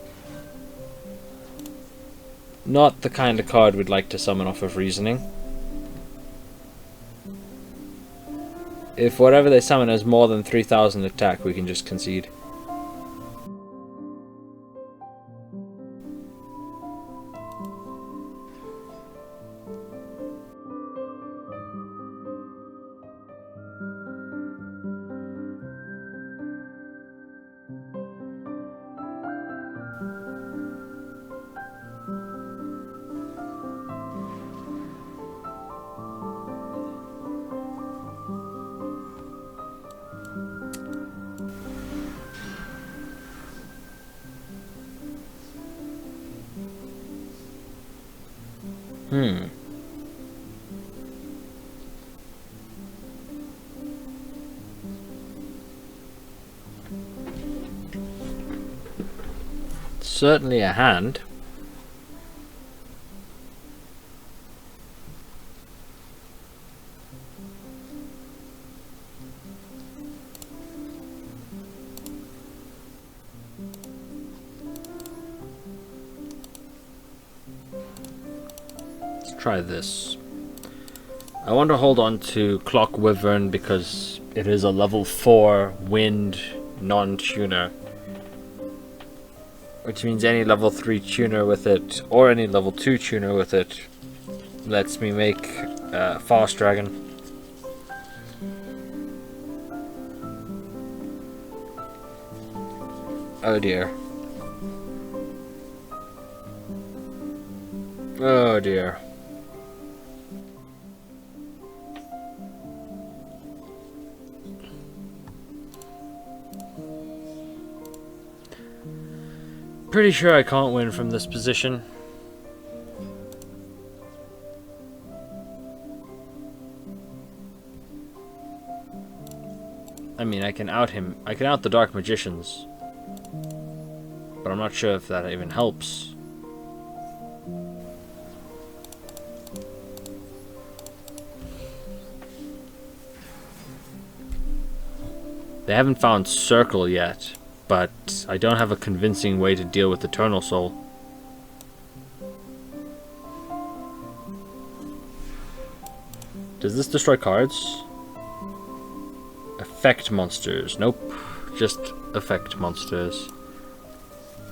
Not the kind of card we'd like to summon off of Reasoning. If whatever they summon has more than 3000 attack, we can just concede. Certainly a hand. Let's try this. I want to hold on to Clock Wyvern because it is a level 4 wind non-tuner. Which means any level 3 tuner with it, or any level 2 tuner with it, lets me make Fast Dragon. Oh dear. Oh dear. Pretty sure I can't win from this position. I mean, I can out him. I can out the Dark Magicians. But I'm not sure if that even helps. They haven't found Circle yet, but I don't have a convincing way to deal with Eternal Soul. Does this destroy cards? Effect monsters. Nope. Just effect monsters.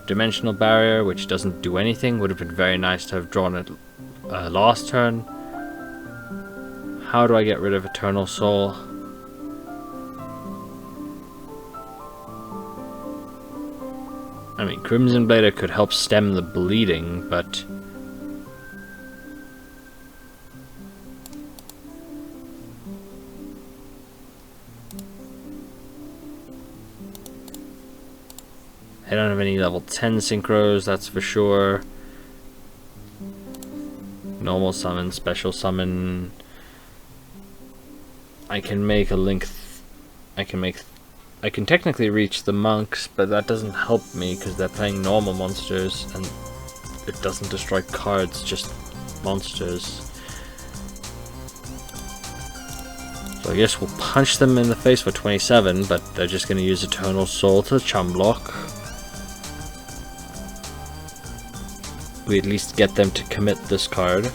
Dimensional Barrier, which doesn't do anything. Would have been very nice to have drawn it last turn. How do I get rid of Eternal Soul? I mean, Crimson Blader could help stem the bleeding, but... I don't have any level 10 synchros, that's for sure. Normal summon, special summon. I can make a link. I can technically reach the monks, but that doesn't help me because they're playing normal monsters and it doesn't destroy cards, just monsters. So I guess we'll punch them in the face for 27, but they're just going to use Eternal Soul to chum block. We at least get them to commit this card.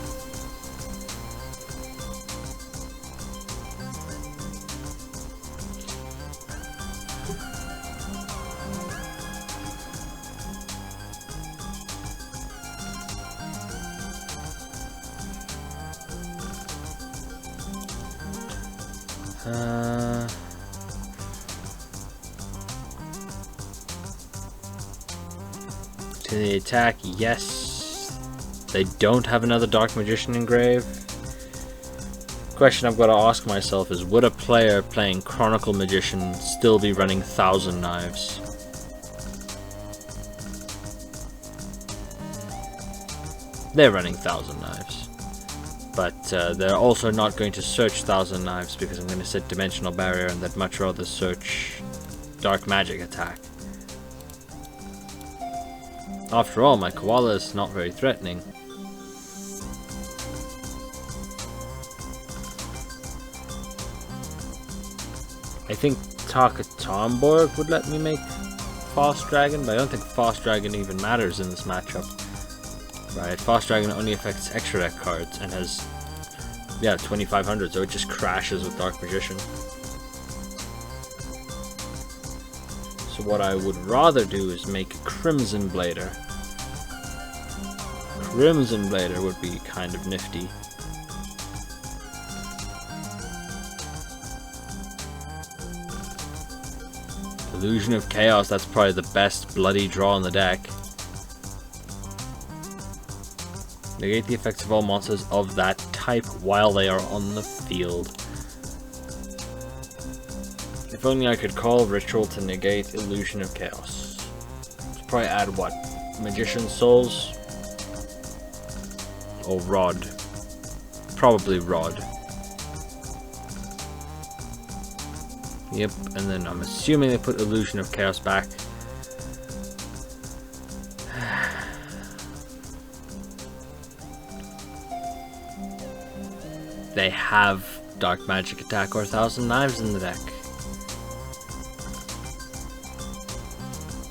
To the attack, yes. They don't have another Dark Magician engrave. Question I've got to ask myself is, would a player playing Chronicle Magician still be running Thousand Knives? They're running Thousand Knives. But they're also not going to search Thousand Knives because I'm going to set Dimensional Barrier and they'd much rather search Dark Magic attack. After all, my koala is not very threatening. I think Taka Tomborg would let me make Fast Dragon, but I don't think Fast Dragon even matters in this matchup. Right, Fast Dragon only affects extra deck cards and has, yeah, 2500, so it just crashes with Dark Magician. So what I would rather do is make Crimson Blader. Crimson Blader would be kind of nifty. Illusion of Chaos, that's probably the best bloody draw in the deck. Negate the effects of all monsters of that type while they are on the field. If only I could call Ritual to negate Illusion of Chaos. So probably add what? Magician's Souls? Or Rod? Probably Rod. Yep, and then I'm assuming they put Illusion of Chaos back. They have Dark Magic attack or Thousand Knives in the deck.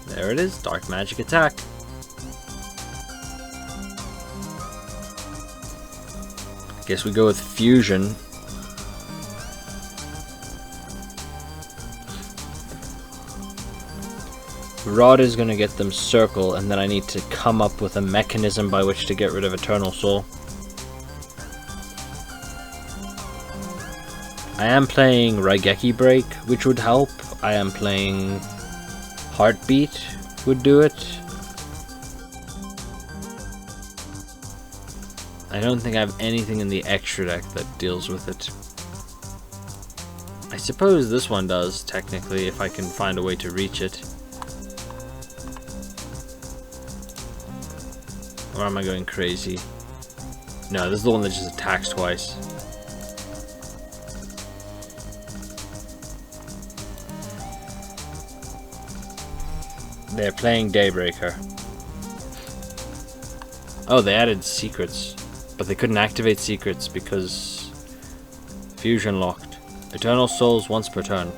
There it is, Dark Magic attack. Guess we go with Fusion. Rod is going to get them Circle, and then I need to come up with a mechanism by which to get rid of Eternal Soul. I am playing Raigeki Break, which would help. I am playing Heartbeat, would do it. I don't think I have anything in the extra deck that deals with it. I suppose this one does, technically, if I can find a way to reach it. Or am I going crazy? No, this is the one that just attacks twice. They're playing Daybreaker. Oh, they added secrets. But they couldn't activate secrets because Fusion locked. Eternal Souls once per turn.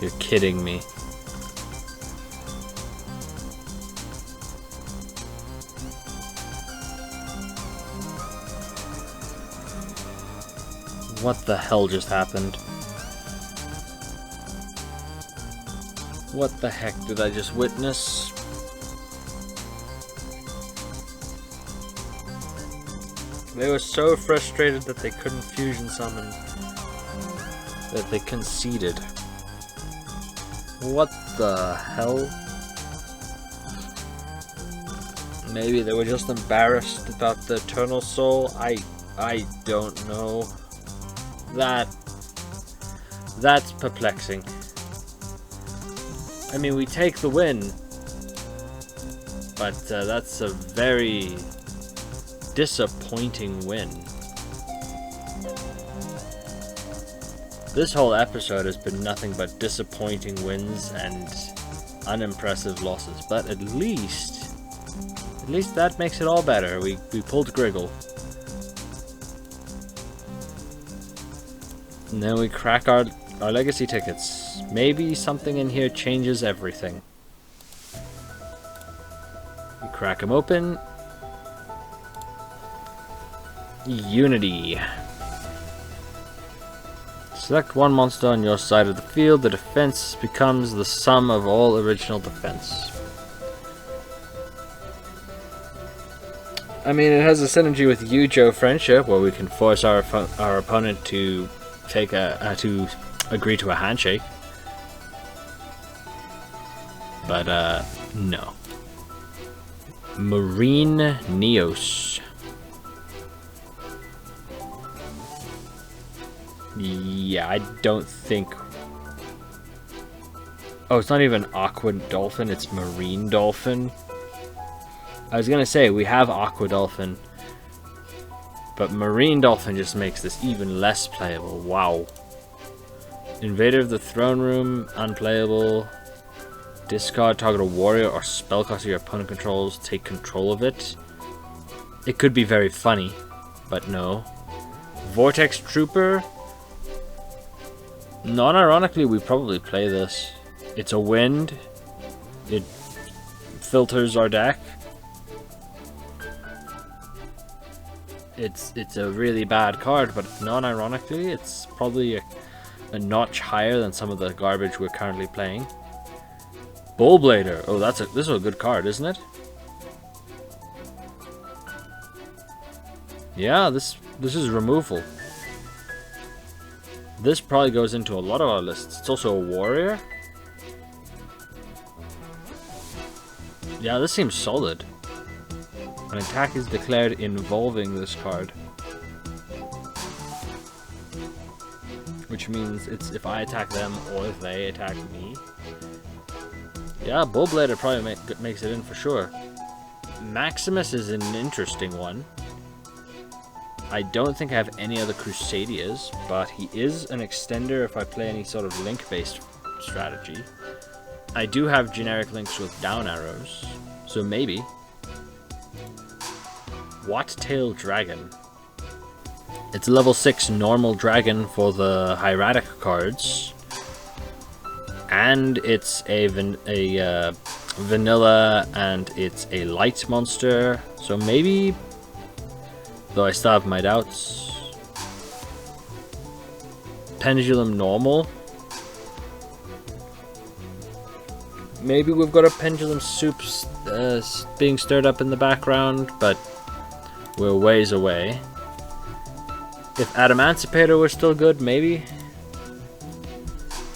You're kidding me. What the hell just happened? What the heck did I just witness? They were so frustrated that they couldn't fusion summon that they conceded. What the hell? Maybe they were just embarrassed about the Eternal Soul. I don't know. That's perplexing. I mean, we take the win, but that's a very disappointing win. This whole episode has been nothing but disappointing wins and unimpressive losses, but at least that makes it all better. We pulled Griggle. And then we crack our legacy tickets. Maybe something in here changes everything. We crack them open. Unity. Select one monster on your side of the field. The defense becomes the sum of all original defense. I mean, it has a synergy with Yugioh Friendship, where we can force our opponent to take to agree to a handshake. But no. Marine Neos. Yeah, I don't think... Oh, it's not even Aqua Dolphin, it's Marine Dolphin. I was gonna say, we have Aqua Dolphin, but Marine Dolphin just makes this even less playable. Wow. Invader of the Throne Room, unplayable. Discard target a warrior or spellcaster your opponent controls, take control of it. It could be very funny, but no. Vortex Trooper. Non-ironically, we probably play this. It's a wind. It filters our deck. It's a really bad card, but non-ironically, it's probably a notch higher than some of the garbage we're currently playing. Bullblader. Oh, this is a good card, isn't it? Yeah, this is removal. This probably goes into a lot of our lists. It's also a warrior. Yeah, this seems solid. An attack is declared involving this card. Which means it's if I attack them or if they attack me. Yeah, Bullblader probably makes it in for sure. Maximus is an interesting one. I don't think I have any other Crusadias, but he is an extender if I play any sort of link-based strategy. I do have generic links with down arrows, so maybe. Watt-Tail Dragon. It's a level 6 normal dragon for the hieratic cards. And it's a vanilla, and it's a light monster, so maybe... Though I still have my doubts. Pendulum normal. Maybe we've got a Pendulum Soup being stirred up in the background, but we're ways away. If Adamancipator were still good, maybe.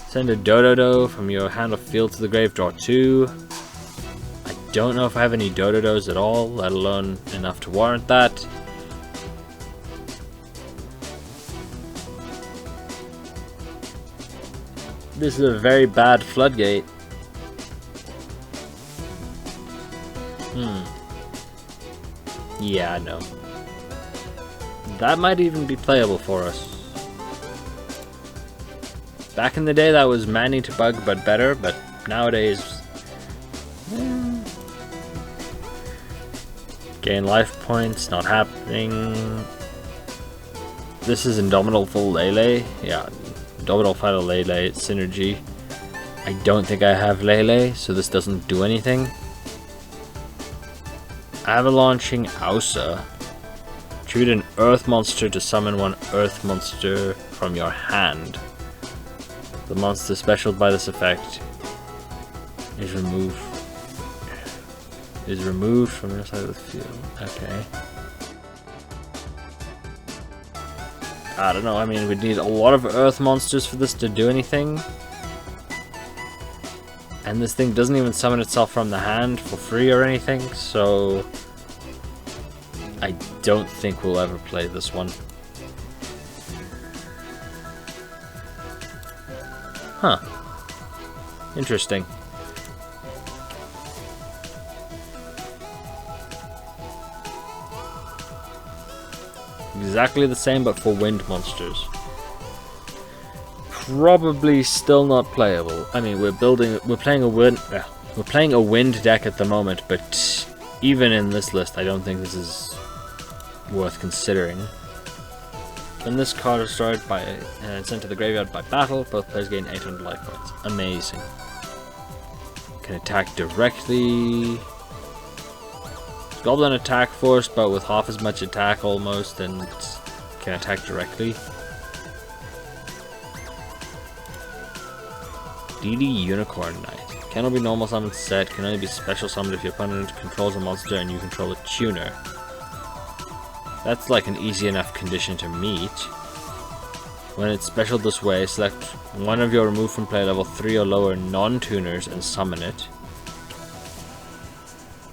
Send a Dododo from your hand of field to the grave, draw 2. I don't know if I have any Dododos at all, let alone enough to warrant that. This is a very bad floodgate. Yeah, no. That might even be playable for us. Back in the day, that was Manny to bug, but better. But nowadays, gain life points, not happening. This is Indomitable Lele. Yeah, Indomitable Final Lele synergy. I don't think I have Lele, so this doesn't do anything. Avalaunching Ausa. Choose an earth monster to summon one earth monster from your hand. The monster special by this effect is removed from your side of the field. Okay. I don't know, I mean, we'd need a lot of earth monsters for this to do anything. And this thing doesn't even summon itself from the hand for free or anything, so I don't think we'll ever play this one. Huh. Interesting. Exactly the same, but for wind monsters. Probably still not playable. I mean, we're playing a wind deck at the moment, but even in this list, I don't think this is worth considering. When this card is destroyed by and sent to the graveyard by battle, both players gain 800 life points. Amazing. Can attack directly. Goblin attack force, but with half as much attack almost, and can attack directly. DD Unicorn Knight. Cannot be normal summoned set, can only be special summoned if your opponent controls a monster and you control a tuner. That's like an easy enough condition to meet. When it's special this way, select one of your removed from play level 3 or lower non-tuners and summon it.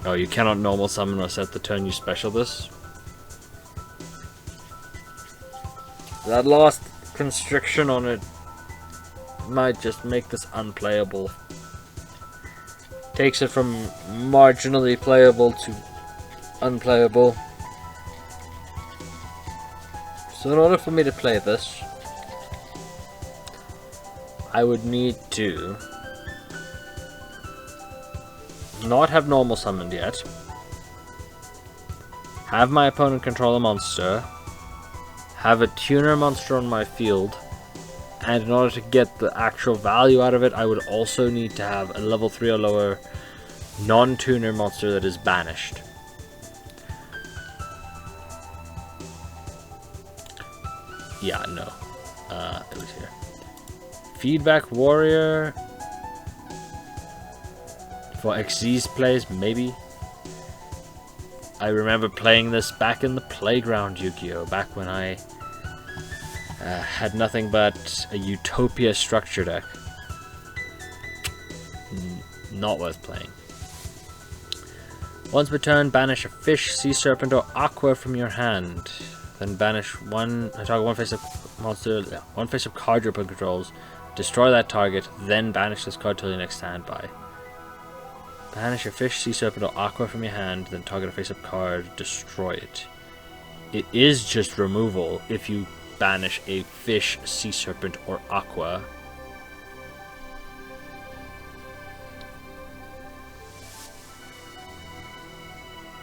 Oh, you cannot normal summon or set the turn you special this. That last constriction on it might just make this unplayable. Takes it from marginally playable to unplayable. So in order for me to play this, I would need to not have normal summoned yet, have my opponent control a monster, have a tuner monster on my field, and in order to get the actual value out of it, I would also need to have a level 3 or lower non-tuner monster that is banished. Yeah, no. It was here. Feedback Warrior. For XZ's plays, maybe. I remember playing this back in the playground Yugioh, back when I had nothing but a Utopia structure deck. Not worth playing. Once per turn, banish a fish, sea serpent, or aqua from your hand. Then banish target one face-up monster, one face-up card your opponent controls. Destroy that target, then banish this card till your next standby. Banish a fish, sea serpent, or aqua from your hand, then target a face-up card, destroy it. It is just removal if you banish a fish, sea serpent, or aqua.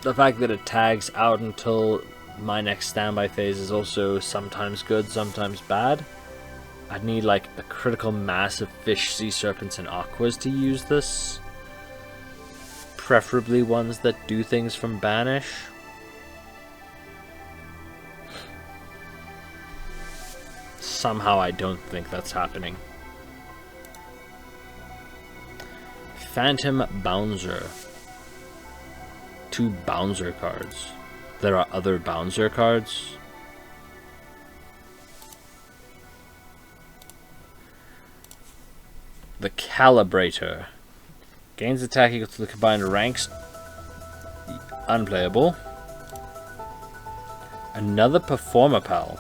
The fact that it tags out until my next standby phase is also sometimes good, sometimes bad. I'd need like a critical mass of fish, sea serpents, and aquas to use this. Preferably ones that do things from banish. Somehow I don't think that's happening. Phantom Bouncer. 2 Bouncer cards. There are other Bouncer cards. The Calibrator. Gains attack equal to the combined ranks. Unplayable. Another Performer Pal.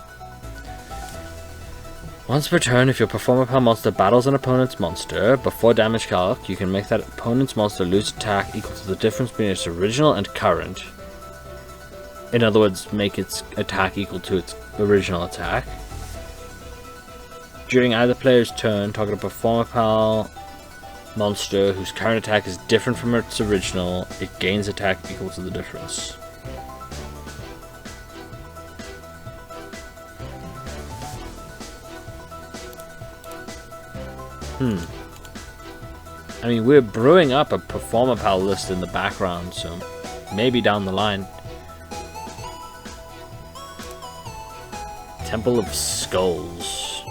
Once per turn, if your Performer Pal monster battles an opponent's monster, before damage calc, you can make that opponent's monster lose attack equal to the difference between its original and current. In other words, make its attack equal to its original attack. During either player's turn, target a Performer Pal monster whose current attack is different from its original. It gains attack equal to the difference. I mean, we're brewing up a Performer Pal list in the background, so maybe down the line. Temple of Skulls.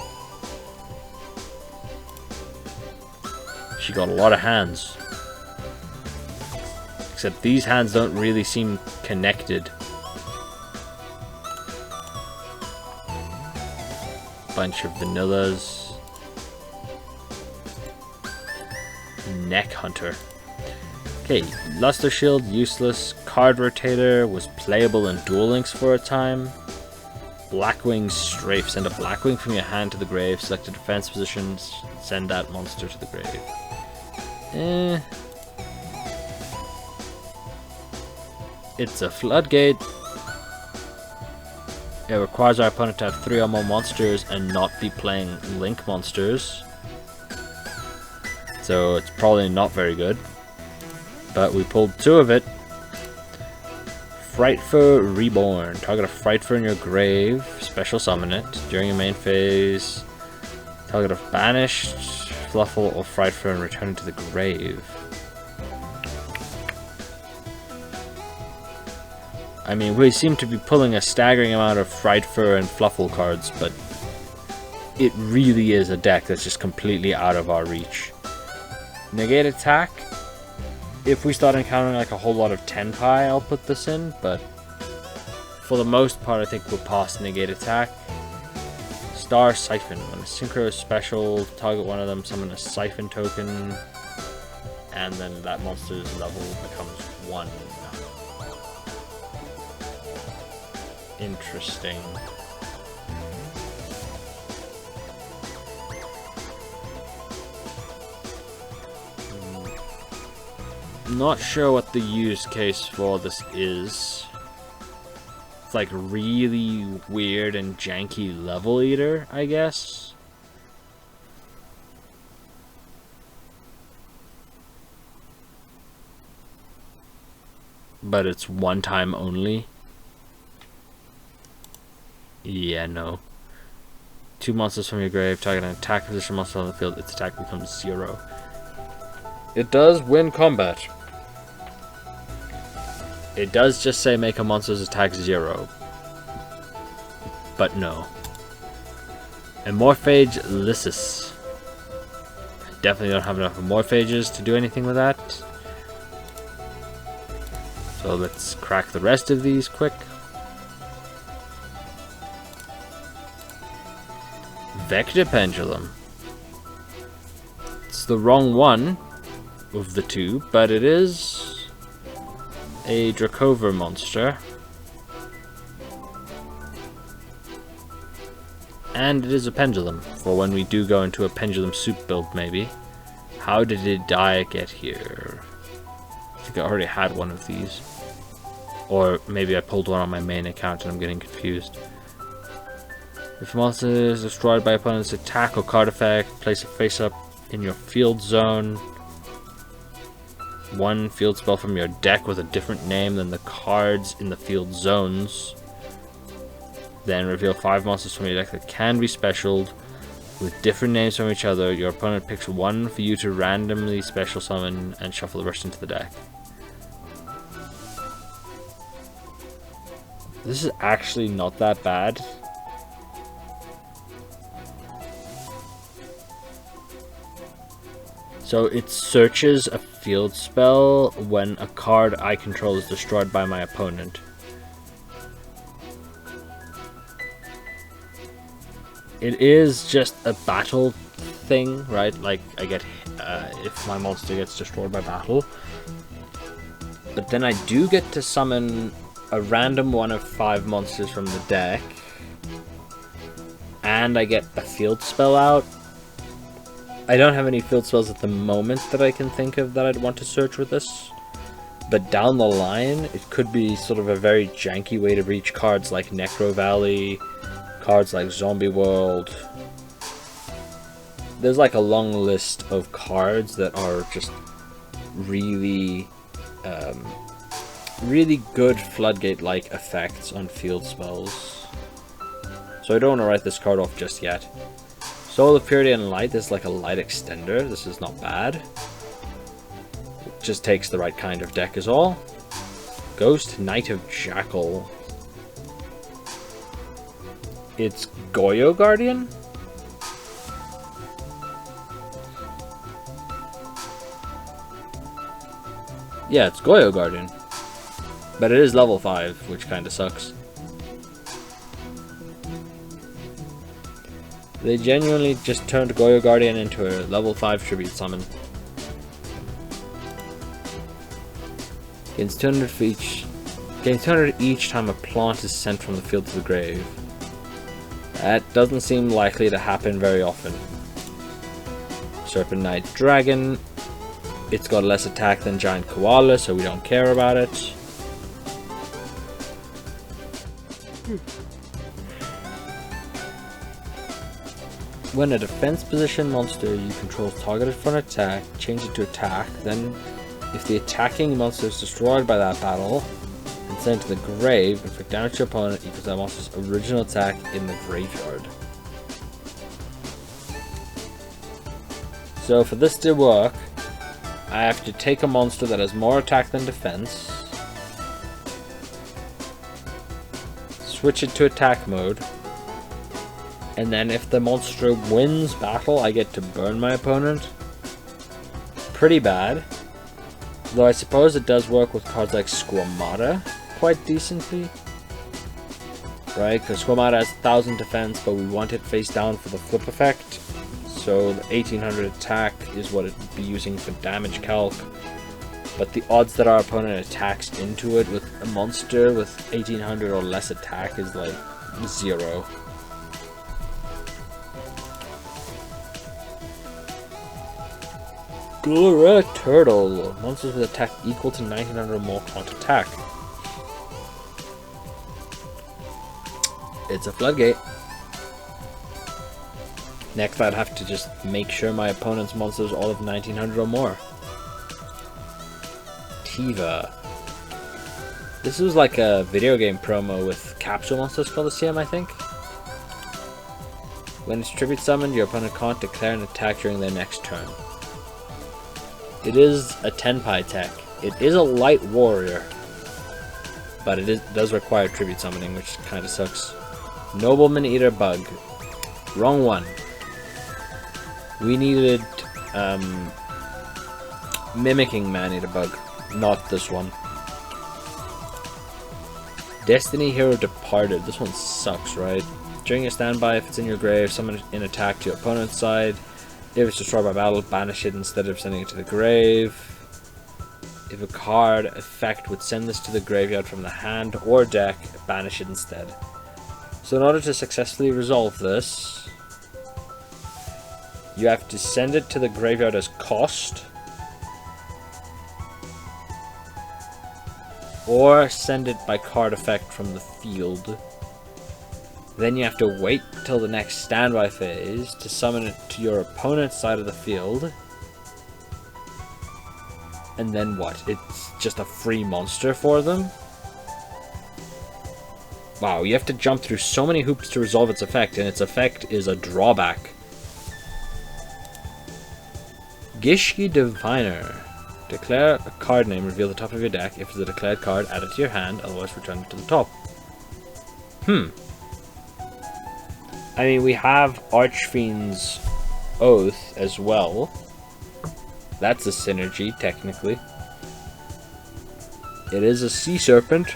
She got a lot of hands. Except these hands don't really seem connected. Bunch of vanillas. Neck Hunter. Okay, Luster Shield, useless. Card Rotator was playable in Duel Links for a time. Blackwing Strafe. Send a Blackwing from your hand to the grave. Select a defense position. Send that monster to the grave. It's a Floodgate. It requires our opponent to have 3 or more monsters and not be playing Link monsters. So it's probably not very good. But we pulled 2 of it. Frightfur Reborn. Target a Frightfur in your grave. Special summon it. During your main phase, target a banished Fluffle or Frightfur and return it to the grave. I mean, we seem to be pulling a staggering amount of Frightfur and Fluffle cards, but it really is a deck that's just completely out of our reach. Negate attack. If we start encountering like a whole lot of Tenpai, I'll put this in, but for the most part, I think we're past negate attack. Star Siphon. When a Synchro special, target one of them, summon a Siphon token, and then that monster's level becomes 1. Interesting. Not sure what the use case for this is. It's like really weird and janky level eater, I guess. But it's one time only. Yeah, no. 2 monsters from your grave, target an attack position monster on the field, its attack becomes 0. It does win combat. It does just say make a monster's attack 0. But no. Amorphage Lysis. Definitely don't have enough Amorphages to do anything with that. So let's crack the rest of these quick. Vector Pendulum. It's the wrong one of the 2, but it is a Dracover monster. And it is a pendulum, for when we do go into a pendulum soup build, maybe. How did it die get here? I think I already had one of these. Or maybe I pulled one on my main account and I'm getting confused. If a monster is destroyed by opponent's attack or card effect, place it face up in your field zone. 1 field spell from your deck with a different name than the cards in the field zones. Then reveal 5 monsters from your deck that can be specialed with different names from each other. Your opponent picks 1 for you to randomly special summon and shuffle the rest into the deck. This is actually not that bad. So it searches a field spell when a card I control is destroyed by my opponent. It is just a battle thing, right? Like I get if my monster gets destroyed by battle. But then I do get to summon a random one of 5 monsters from the deck. And I get a field spell out. I don't have any field spells at the moment that I can think of that I'd want to search with this. But down the line, it could be sort of a very janky way to reach cards like Necro Valley, cards like Zombie World. There's like a long list of cards that are just really, really good Floodgate-like effects on field spells. So I don't want to write this card off just yet. Soul of Purity and Light is like a light extender. This is not bad. just takes the right kind of deck is all. Ghost Knight of Jackal. It's Yugioh Guardian? Yeah, it's Yugioh Guardian. But it is level 5, which kinda sucks. They genuinely just turned Yugioh Guardian into a level 5 tribute summon. Gains 200 for each. Gains 200 each time a plant is sent from the field to the grave. That doesn't seem likely to happen very often. Serpent Knight Dragon. It's got less attack than Giant Koala, so we don't care about it. When a defense position monster you control is targeted for an attack, change it to attack, then if the attacking monster is destroyed by that battle and sent to the grave, inflict damage to your opponent equals that monster's original attack in the graveyard. So for this to work, I have to take a monster that has more attack than defense, switch it to attack mode, and then if the monster wins battle, I get to burn my opponent. Pretty bad. Though I suppose it does work with cards like Squamata quite decently. Right, because Squamata has 1000 defense, but we want it face down for the flip effect. So the 1800 attack is what it would be using for damage calc. But the odds that our opponent attacks into it with a monster with 1800 or less attack is like 0. Glura Turtle. Monsters with attack equal to 1900 or more can't attack. It's a floodgate. Next I'd have to just make sure my opponent's monsters all of 1900 or more. Tiva. This was like a video game promo with Capsule Monsters Coliseum, I think. When it's tribute summoned, your opponent can't declare an attack during their next turn. It is a Tenpai tech. It is a light warrior, but it does require tribute summoning, which kind of sucks. Nobleman Eater Bug. Wrong one. We needed Mimicking Man-Eater Bug, not this one. Destiny Hero Departed. This one sucks, right? During your standby, if it's in your grave, summon an attack to your opponent's side. If it's destroyed by battle, banish it instead of sending it to the grave. If a card effect would send this to the graveyard from the hand or deck, banish it instead. So in order to successfully resolve this, you have to send it to the graveyard as cost, or send it by card effect from the field. Then you have to wait till the next standby phase to summon it to your opponent's side of the field. And then what? It's just a free monster for them? Wow, you have to jump through so many hoops to resolve its effect, and its effect is a drawback. Gishki Diviner. Declare a card name, reveal the top of your deck. If it's a declared card, add it to your hand, otherwise return it to the top. I mean, we have Archfiend's Oath as well. That's a synergy, technically. It is a Sea Serpent,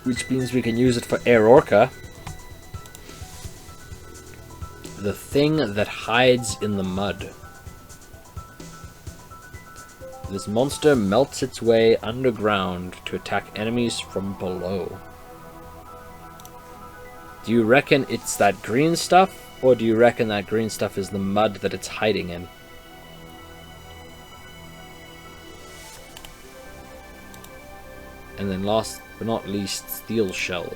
which means we can use it for Air Orca. The Thing That Hides in the Mud. This monster melts its way underground to attack enemies from below. Do you reckon it's that green stuff, or do you reckon that green stuff is the mud that it's hiding in? And then last but not least, Steel Shell.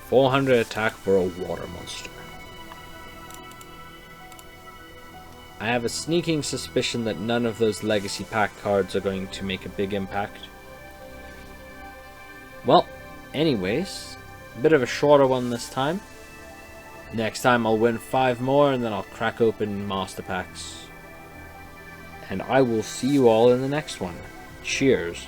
400 attack for a water monster. I have a sneaking suspicion that none of those Legacy Pack cards are going to make a big impact. Well, anyways, a bit of a shorter one this time. Next time I'll win 5 more, and then I'll crack open Master Packs. And I will see you all in the next one. Cheers.